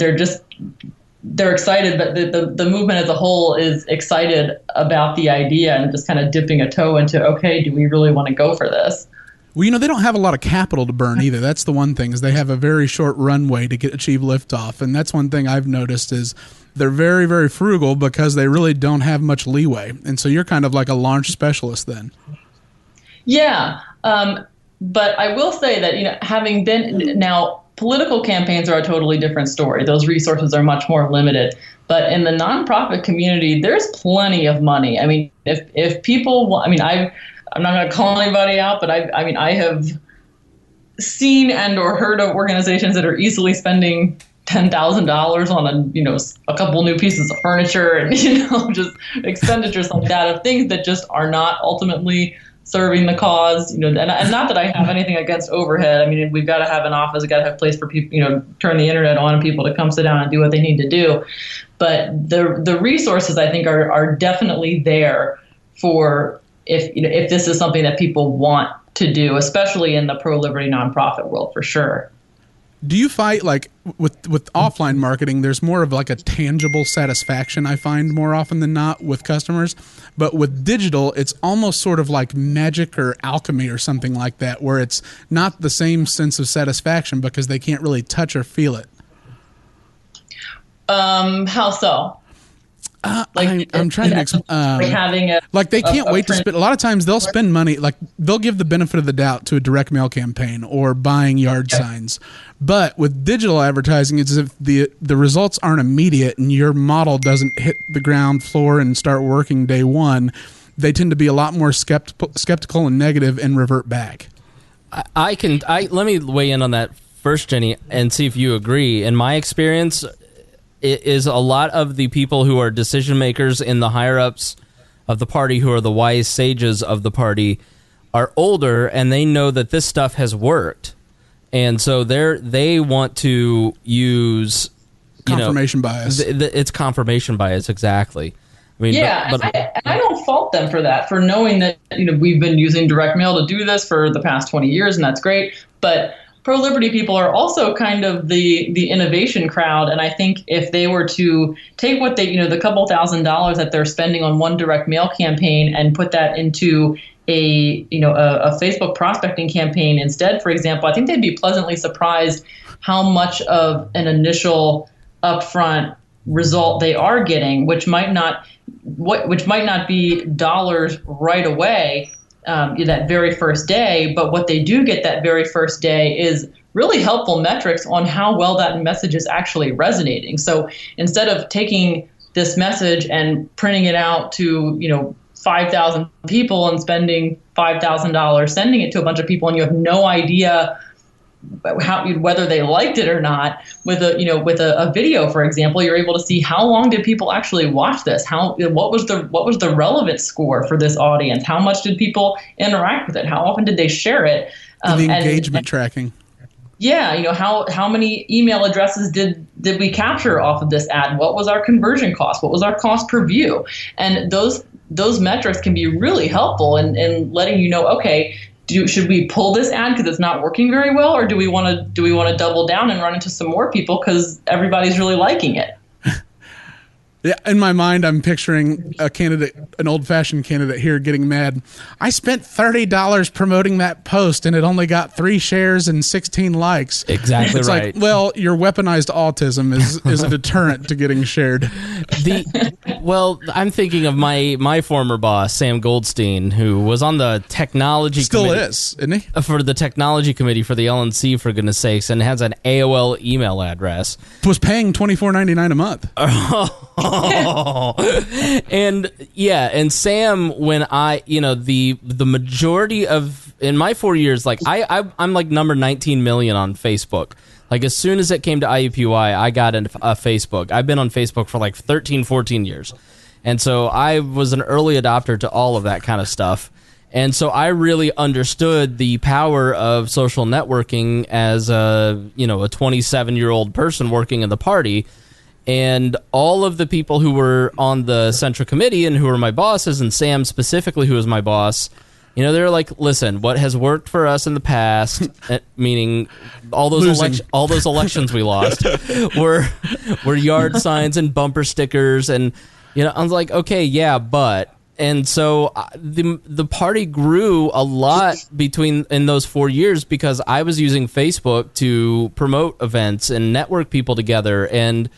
excited, but the movement as a whole is excited about the idea and just kind of dipping a toe into, okay, do we really want to go for this? Well, they don't have a lot of capital to burn either. That's the one thing, is they have a very short runway to achieve liftoff. And that's one thing I've noticed is they're very, very frugal because they really don't have much leeway. And so you're kind of like a launch specialist then. Yeah. But I will say that, having been now, political campaigns are a totally different story. Those resources are much more limited. But in the nonprofit community, there's plenty of money. I mean, if people, I'm not going to call anybody out, but I have seen and or heard of organizations that are easily spending $10,000 on a couple new pieces of furniture and just expenditures like that, of things that just are not ultimately serving the cause. And not that I have anything against overhead. I mean, we've got to have an office, we've got to have a place for people, turn the internet on and people to come sit down and do what they need to do. But the resources, I think, are definitely there for if this is something that people want to do, especially in the pro-liberty nonprofit world, for sure. Do you fight, like, with offline marketing, there's more of like a tangible satisfaction, I find, more often than not with customers. But with digital, it's almost sort of like magic or alchemy or something like that, where it's not the same sense of satisfaction because they can't really touch or feel it. How so? I'm trying to explain. Like having they can't wait to spend. A lot of times they'll spend money, like they'll give the benefit of the doubt to a direct mail campaign or buying yard signs. But with digital advertising, it's as if the results aren't immediate and your model doesn't hit the ground floor and start working day one. They tend to be a lot more skeptical and negative and revert back. Let me weigh in on that first, Jenny, and see if you agree. In my experience, it is a lot of the people who are decision makers in the higher ups of the party, who are the wise sages of the party, are older, and they know that this stuff has worked, and so they want to use confirmation bias. It's confirmation bias, exactly. I mean, yeah, I don't fault them for that, for knowing that we've been using direct mail to do this for the past 20 years, and that's great, but pro-liberty people are also kind of the innovation crowd, and I think if they were to take what they, the couple $1,000s that they're spending on one direct mail campaign and put that into a Facebook prospecting campaign instead, for example, I think they'd be pleasantly surprised how much of an initial upfront result they are getting, which might not be dollars right away, that very first day. But what they do get that very first day is really helpful metrics on how well that message is actually resonating. So instead of taking this message and printing it out to, 5,000 people and spending $5,000 sending it to a bunch of people, and you have no idea whether they liked it or not, with a video, for example, you're able to see how long did people actually watch this? What was the relevance score for this audience? How much did people interact with it? How often did they share it? The engagement tracking. Yeah, how many email addresses did we capture off of this ad? What was our conversion cost? What was our cost per view? And those metrics can be really helpful in letting you know, okay, should we pull this ad because it's not working very well, or do we want to double down and run into some more people because everybody's really liking it? Yeah, in my mind, I'm picturing an old-fashioned candidate here getting mad. I spent $30 promoting that post, and it only got 3 shares and 16 likes. Exactly it's right. Like, well, your weaponized autism is a deterrent to getting shared. I'm thinking of my former boss, Sam Goldstein, who was on the technology Still committee. is, isn't he? For the technology committee for the LNC, for goodness sakes, and has an AOL email address. Was paying $24.99 a month. And Sam, when the majority of, in my 4 years, like I'm like number 19 million on Facebook. Like as soon as it came to IUPUI, I got a Facebook. I've been on Facebook for like 13, 14 years. And so I was an early adopter to all of that kind of stuff. And so I really understood the power of social networking as a 27-year-old person working in the party. And all of the people who were on the central committee and who were my bosses, and Sam specifically, who was my boss, they're like, listen, what has worked for us in the past, meaning all those elections we lost, were yard signs and bumper stickers, and I was like, okay, yeah, but. And so the party grew a lot in those 4 years because I was using Facebook to promote events and network people together, and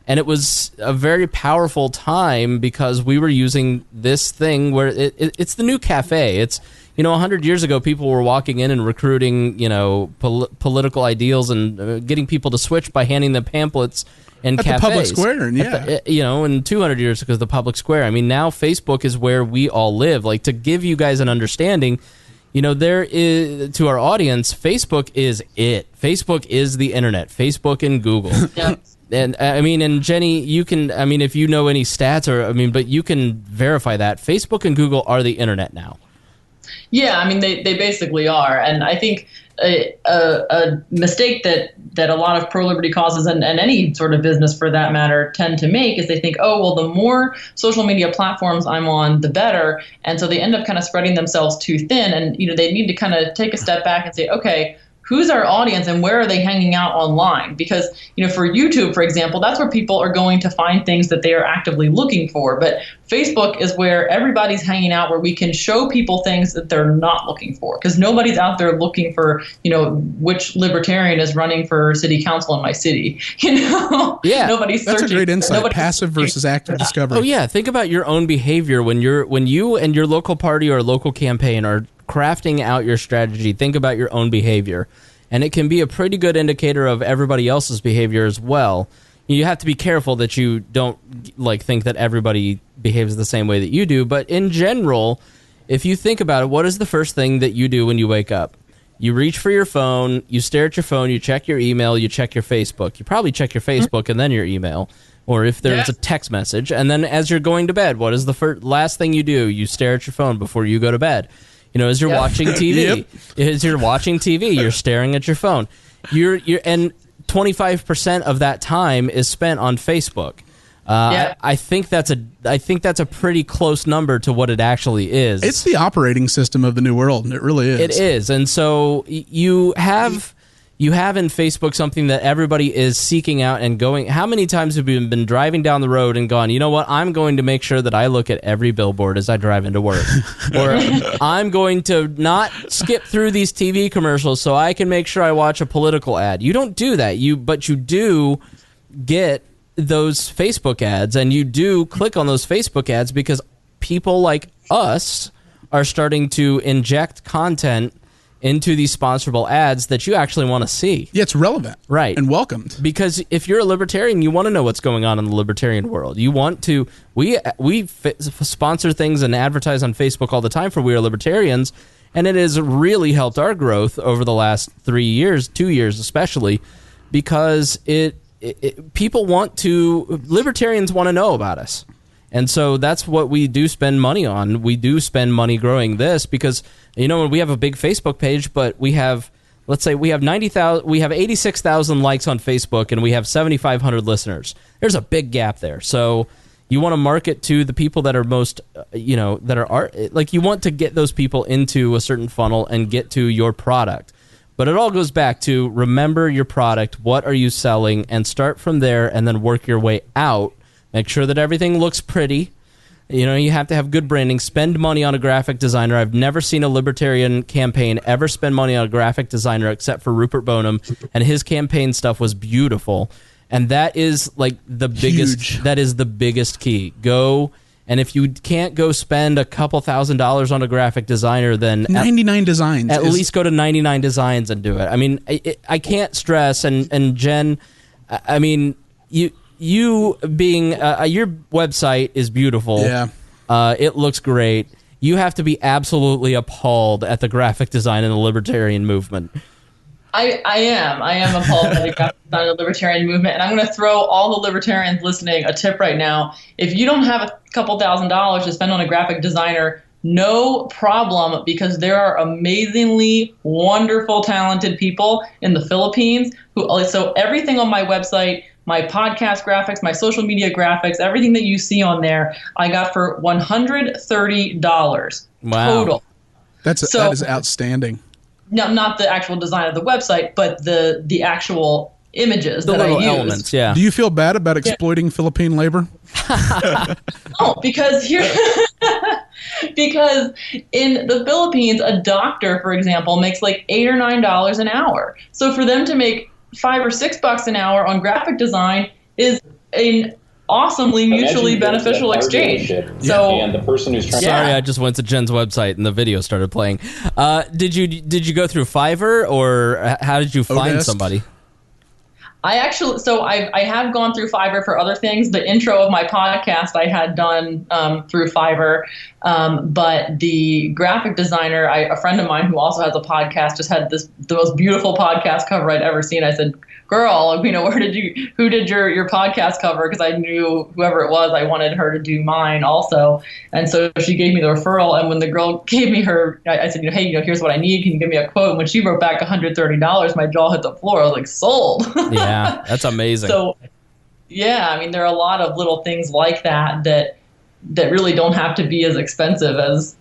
it was a very powerful time because we were using this thing where it's the new cafe. It's 100 years ago, people were walking in and recruiting political ideals and getting people to switch by handing them pamphlets and cafes. The public square, and 200 years ago, the public square. I mean, now Facebook is where we all live. Like, to give you guys an understanding, there is, to our audience, Facebook is it. Facebook is the internet. Facebook and Google. Yep. And and Jenny, you can, if you know any stats but you can verify that Facebook and Google are the internet now. Yeah, they basically are. And I think a mistake that a lot of pro-liberty causes and any sort of business for that matter tend to make is they think, oh, well, the more social media platforms I'm on, the better. And so they end up kind of spreading themselves too thin. And, they need to kind of take a step back and say, okay, who's our audience and where are they hanging out online? Because, for YouTube, for example, that's where people are going to find things that they are actively looking for. But Facebook is where everybody's hanging out, where we can show people things that they're not looking for. Because nobody's out there looking for, which libertarian is running for city council in my city. Yeah, nobody's that's searching. A great insight. Passive versus active discovery. Oh yeah, think about your own behavior when you and your local party or local campaign are crafting out your strategy. Think about your own behavior, and it can be a pretty good indicator of everybody else's behavior as well. You have to be careful that you don't think that everybody behaves the same way that you do, but in general, if you think about it, what is the first thing that you do when you wake up? You reach for your phone, you stare at your phone, you check your email, you check your Facebook. You probably check your Facebook and then your email, or if there's a text message. And then as you're going to bed, what is the last thing you do? You stare at your phone before you go to bed. As you're watching TV, as you're watching TV, you're staring at your phone. And 25% of that time is spent on Facebook. I think that's a pretty close number to what it actually is. It's the operating system of the new world. It really is. It is, and so you have in Facebook something that everybody is seeking out and going. How many times have you been driving down the road and gone, you know what, I'm going to make sure that I look at every billboard as I drive into work. Or I'm going to not skip through these TV commercials so I can make sure I watch a political ad. You don't do that. But you do get those Facebook ads, and you do click on those Facebook ads because people like us are starting to inject content into these sponsorable ads that you actually want to see. Yeah, it's relevant. Right. And welcomed. Because if you're a libertarian, you want to know what's going on in the libertarian world. You want to... We sponsor things and advertise on Facebook all the time for We Are Libertarians, and it has really helped our growth over the last 3 years, 2 years especially, because people want to... Libertarians want to know about us. And so that's what we do spend money on. We do spend money growing this because, we have a big Facebook page, but we have, let's say we have 86,000 likes on Facebook and we have 7,500 listeners. There's a big gap there. So you want to market to the people that are most, you want to get those people into a certain funnel and get to your product. But it all goes back to remember your product, what are you selling, and start from there and then work your way out. Make sure that everything looks pretty. You have to have good branding. Spend money on a graphic designer. I've never seen a libertarian campaign ever spend money on a graphic designer except for Rupert Boneham, and his campaign stuff was beautiful. And that is like the biggest. Huge. That is the biggest key. Go, and if you can't go spend a couple $1,000s on a graphic designer, then 99 Designs. At least go to 99 Designs and do it. I mean, I can't stress, and Jen, I mean, you being your website is beautiful. Yeah. It looks great. You have to be absolutely appalled at the graphic design in the libertarian movement. I am appalled by the graphic design of the libertarian movement, and I'm going to throw all the libertarians listening a tip right now. If you don't have a couple $1,000s to spend on a graphic designer, no problem, because there are amazingly wonderful, talented people in the Philippines so everything on my website, my podcast graphics, my social media graphics, everything that you see on there, I got for $130 total. That is outstanding. No, not the actual design of the website, but the actual images that I use. Elements, yeah. Do you feel bad about exploiting Philippine labor? No, because because in the Philippines, a doctor, for example, makes like $8 or $9 an hour. So for them to make $5 or $6 an hour on graphic design is an awesomely mutually beneficial exchange. So, and the person who's trying. Sorry, I just went to Jen's website and the video started playing. Did you go through Fiverr, or how did you find somebody? I have gone through Fiverr for other things. The intro of my podcast I had done through Fiverr, but the graphic designer, a friend of mine who also has a podcast, just had the most beautiful podcast cover I'd ever seen. I said, "Girl, who did your podcast cover?" Because I knew whoever it was, I wanted her to do mine also. And so she gave me the referral. And when the girl gave me her, I said, "Hey, here's what I need. Can you give me a quote?" And when she wrote back $130, my jaw hit the floor. I was like, sold. Yeah, that's amazing. So, yeah, I mean, there are a lot of little things like that really don't have to be as expensive as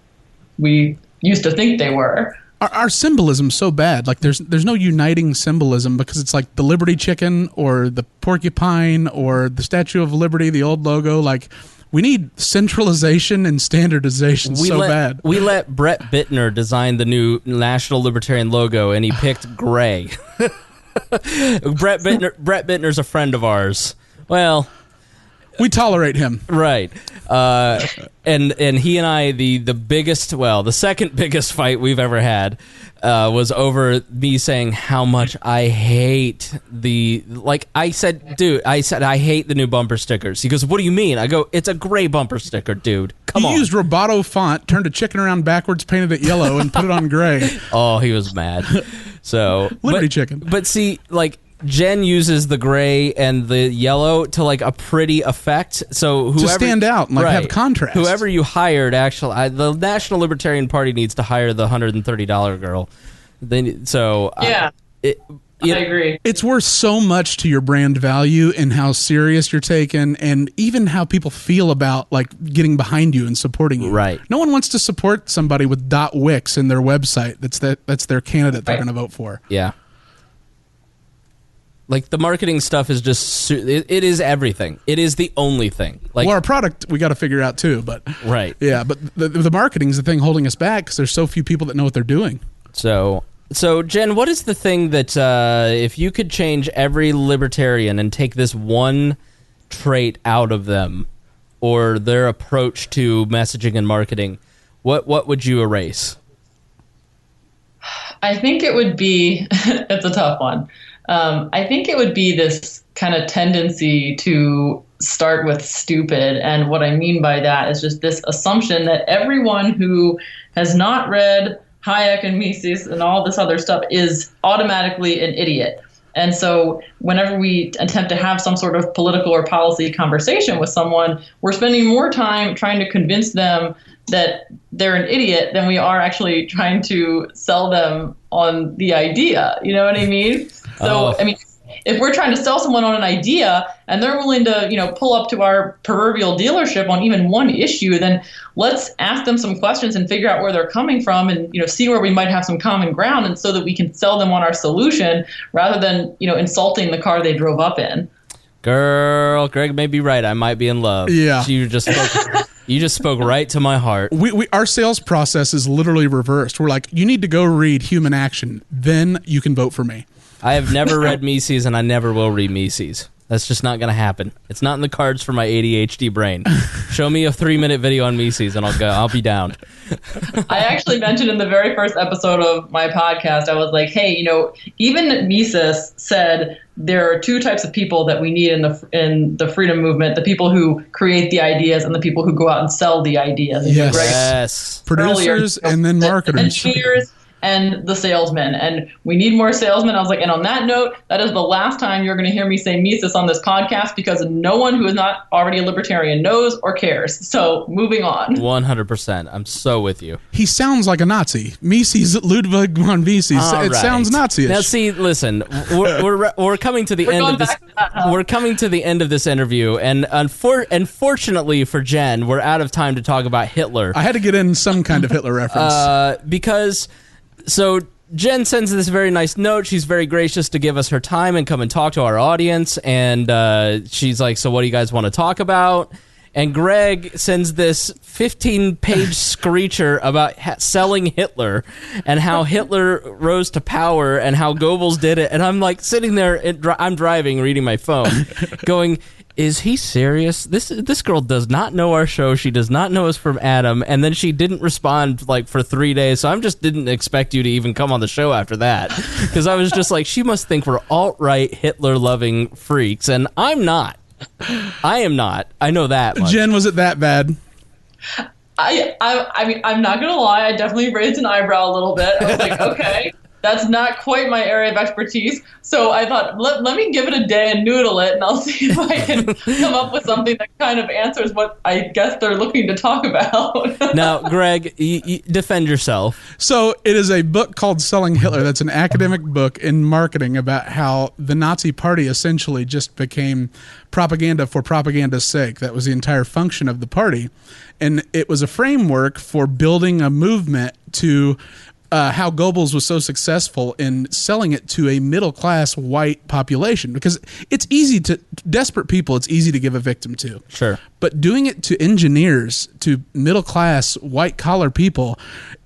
we used to think they were. Our symbolism's so bad. Like there's no uniting symbolism, because it's like the Liberty Chicken or the porcupine or the Statue of Liberty, the old logo. Like we need centralization and standardization bad. We let Brett Bittner design the new National Libertarian logo, and he picked gray. Brett Bittner's a friend of ours. Well, we tolerate him, right? And he and I, the second biggest fight we've ever had was over me saying how much I hate I said I hate the new bumper stickers. He goes, "What do you mean?" I go, "It's a gray bumper sticker, dude. Come on." He used Roboto font, turned a chicken around backwards, painted it yellow, and put it on gray. Oh, he was mad. So Liberty Chicken. But see, Jen uses the gray and the yellow to a pretty effect. So whoever, to stand out and have contrast. Whoever you hired, the National Libertarian Party needs to hire the $130 girl. I agree. It's worth so much to your brand value and how serious you're taken, and even how people feel about getting behind you and supporting you. Right. No one wants to support somebody with .wix in their website. That's their candidate they're going to vote for. Yeah. The marketing stuff is just, it is everything. It is the only thing. Our product we got to figure out too, but right. Yeah, but the marketing's the thing holding us back, because there's so few people that know what they're doing. So Jen, what is the thing that if you could change every libertarian and take this one trait out of them or their approach to messaging and marketing, what would you erase? I think it would be, it's a tough one. I think it would be this kind of tendency to start with stupid. And what I mean by that is just this assumption that everyone who has not read Hayek and Mises and all this other stuff is automatically an idiot. And so whenever we attempt to have some sort of political or policy conversation with someone, we're spending more time trying to convince them that they're an idiot than we are actually trying to sell them on the idea. You know what I mean? So, I mean, if we're trying to sell someone on an idea and they're willing to, pull up to our proverbial dealership on even one issue, then let's ask them some questions and figure out where they're coming from and, see where we might have some common ground, and so that we can sell them on our solution rather than, insulting the car they drove up in. Girl, Greg may be right. I might be in love. Yeah. You just spoke right to my heart. Our sales process is literally reversed. We're like, you need to go read Human Action, then you can vote for me. I have never read Mises, and I never will read Mises. That's just not going to happen. It's not in the cards for my ADHD brain. Show me a 3-minute video on Mises, and I'll be down. I actually mentioned in the very first episode of my podcast, I was like, hey, even Mises said there are two types of people that we need in the freedom movement: the people who create the ideas and the people who go out and sell the ideas. Yes. Producers and then marketers. Engineers and the salesmen, and we need more salesmen. I was like, and on that note, that is the last time you're going to hear me say Mises on this podcast, because no one who is not already a libertarian knows or cares. So moving on. 100%. I'm so with you. He sounds like a Nazi. Mises, Ludwig von Mises. It sounds Nazi-ish. Now, see, listen, we're coming to the end of this. We're coming to the end of this interview, and unfortunately for Jen, we're out of time to talk about Hitler. I had to get in some kind of Hitler reference because. So Jen sends this very nice note. She's very gracious to give us her time and come and talk to our audience. And she's like, so what do you guys want to talk about? And Greg sends this 15-page screecher about selling Hitler and how Hitler rose to power and how Goebbels did it. And I'm like sitting there, I'm driving, reading my phone, going, is he serious? This girl does not know our show. She does not know us from Adam. And then she didn't respond for 3 days. So I just didn't expect you to even come on the show after that. Because I was just like, she must think we're alt-right, Hitler-loving freaks. And I'm not. I am not. I know that much. Jen, was it that bad? I mean, I'm not going to lie. I definitely raised an eyebrow a little bit. I was like, okay, that's not quite my area of expertise. So I thought, let me give it a day and noodle it, and I'll see if I can come up with something that kind of answers what I guess they're looking to talk about. Now, Greg, you defend yourself. So it is a book called Selling Hitler. That's an academic book in marketing about how the Nazi Party essentially just became propaganda for propaganda's sake. That was the entire function of the party. And it was a framework for building a movement to how Goebbels was so successful in selling it to a middle-class white population, because it's easy to desperate people. It's easy to give a victim to. Sure. But doing it to engineers, to middle-class white-collar people,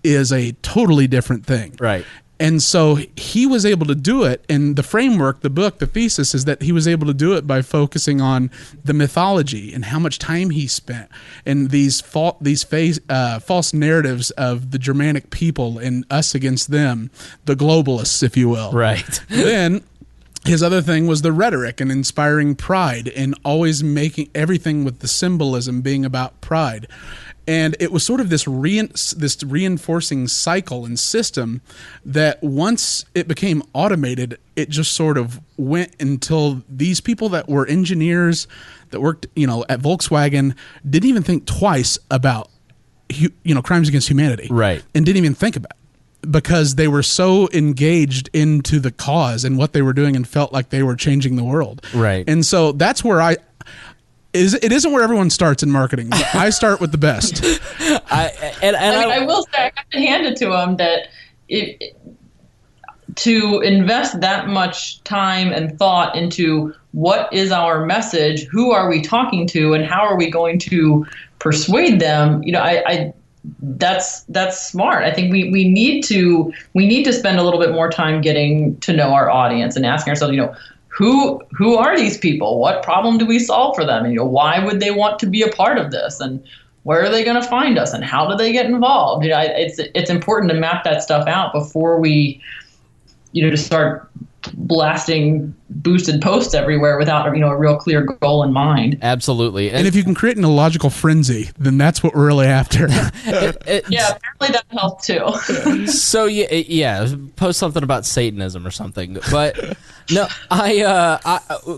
is a totally different thing. Right. And so he was able to do it, and the framework, the book, the thesis is that he was able to do it by focusing on the mythology and how much time he spent, and these false narratives of the Germanic people and us against them, the globalists, if you will. Right. Then his other thing was the rhetoric and inspiring pride, and always making everything with the symbolism being about pride. And it was sort of this reinforcing cycle and system that once it became automated, it just sort of went until these people that were engineers that worked, at Volkswagen didn't even think twice about, crimes against humanity. Right. And didn't even think about it, because they were so engaged into the cause and what they were doing and felt like they were changing the world. Right. And so that's where it isn't where everyone starts in marketing. I start with the best. I will say, I have to hand it to him that to invest that much time and thought into what is our message, who are we talking to, and how are we going to persuade them, that's smart. I think we need to spend a little bit more time getting to know our audience and asking ourselves, who are these people? What problem do we solve for them? And why would they want to be a part of this? And where are they going to find us and how do they get involved? It's important to map that stuff out before we, just start blasting boosted posts everywhere without a real clear goal in mind. Absolutely. And if you can create an illogical frenzy, then that's what we're really after. Yeah, apparently that helps too. So post something about Satanism or something. But no,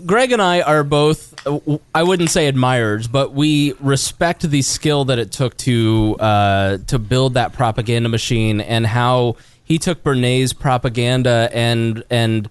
Greg and I are both, I wouldn't say admirers, but we respect the skill that it took to build that propaganda machine, and how he took Bernays' propaganda and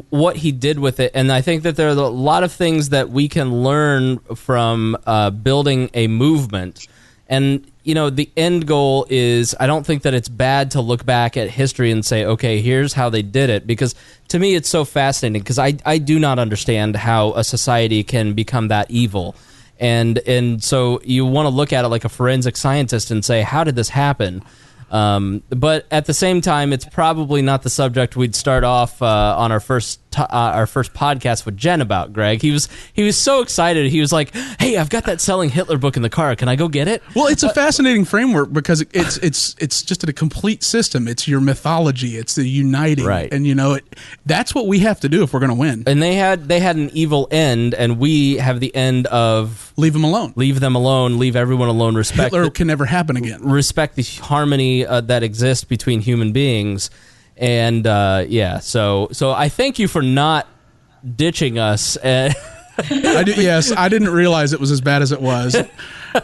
what he did with it. And I think that there are a lot of things that we can learn from building a movement. And, the end goal is, I don't think that it's bad to look back at history and say, okay, here's how they did it. Because to me, it's so fascinating, because I do not understand how a society can become that evil. And so you want to look at it like a forensic scientist and say, how did this happen? But at the same time, it's probably not the subject we'd start off on our first podcast with Jenn about. Greg, he was so excited. He was like, "Hey, I've got that Selling Hitler book in the car. Can I go get it?" Well, it's a fascinating framework, because it's just a complete system. It's your mythology. It's the uniting, right? And that's what we have to do if we're going to win. And they had an evil end, and we have the end of leave them alone. Leave them alone. Leave everyone alone. Respect. Hitler can never happen again. Respect the harmony that exists between human beings. And so I thank you for not ditching us. I didn't realize it was as bad as it was.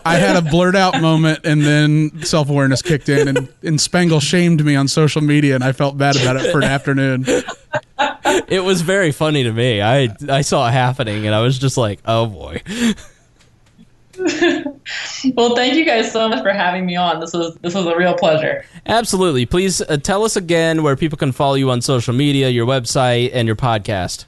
I had a blurt out moment, and then self-awareness kicked in, and Spangle shamed me on social media, and I felt bad about it for an afternoon. It was very funny to me. I saw it happening, and I was just like, oh boy. Well, thank you guys so much for having me on. This was a real pleasure. Absolutely. Please tell us again where people can follow you on social media, your website, and your podcast.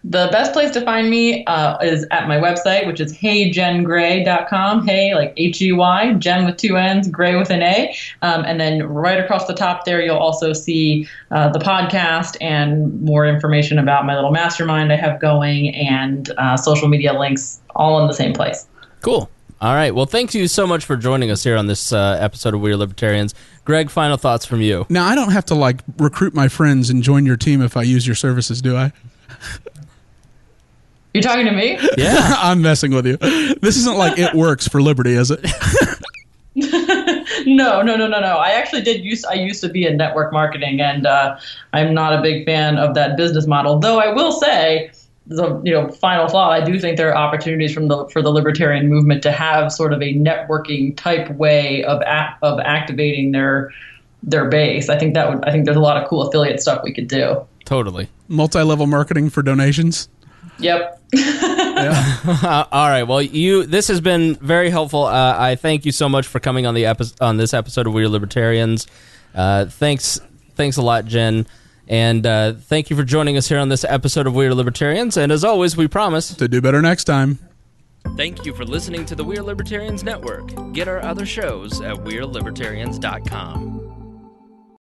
The best place to find me is at my website, which is heyjenngray.com. Hey, like H-E-Y, Jen with 2 N's, Gray with an A. And then right across the top there, you'll also see the podcast and more information about my little mastermind I have going, and social media links, all in the same place. Cool. All right. Well, thank you so much for joining us here on this episode of We Are Libertarians. Greg, final thoughts from you. Now, I don't have to recruit my friends and join your team if I use your services, do I? You're talking to me? Yeah. I'm messing with you. This isn't like It Works for Liberty, is it? No. I actually I used to be in network marketing, and I'm not a big fan of that business model. Though I will say, the final thought, I do think there are opportunities for the libertarian movement to have sort of a networking type way of activating their base. I think there's a lot of cool affiliate stuff we could do. Totally. Multi-level marketing for donations. Yep. Yeah. All right. Well, this has been very helpful. I thank you so much for coming on this episode of We Are Libertarians. Thanks a lot, Jenn. And thank you for joining us here on this episode of We Are Libertarians. And as always, we promise to do better next time. Thank you for listening to the We Are Libertarians Network. Get our other shows at WeareLibertarians.com.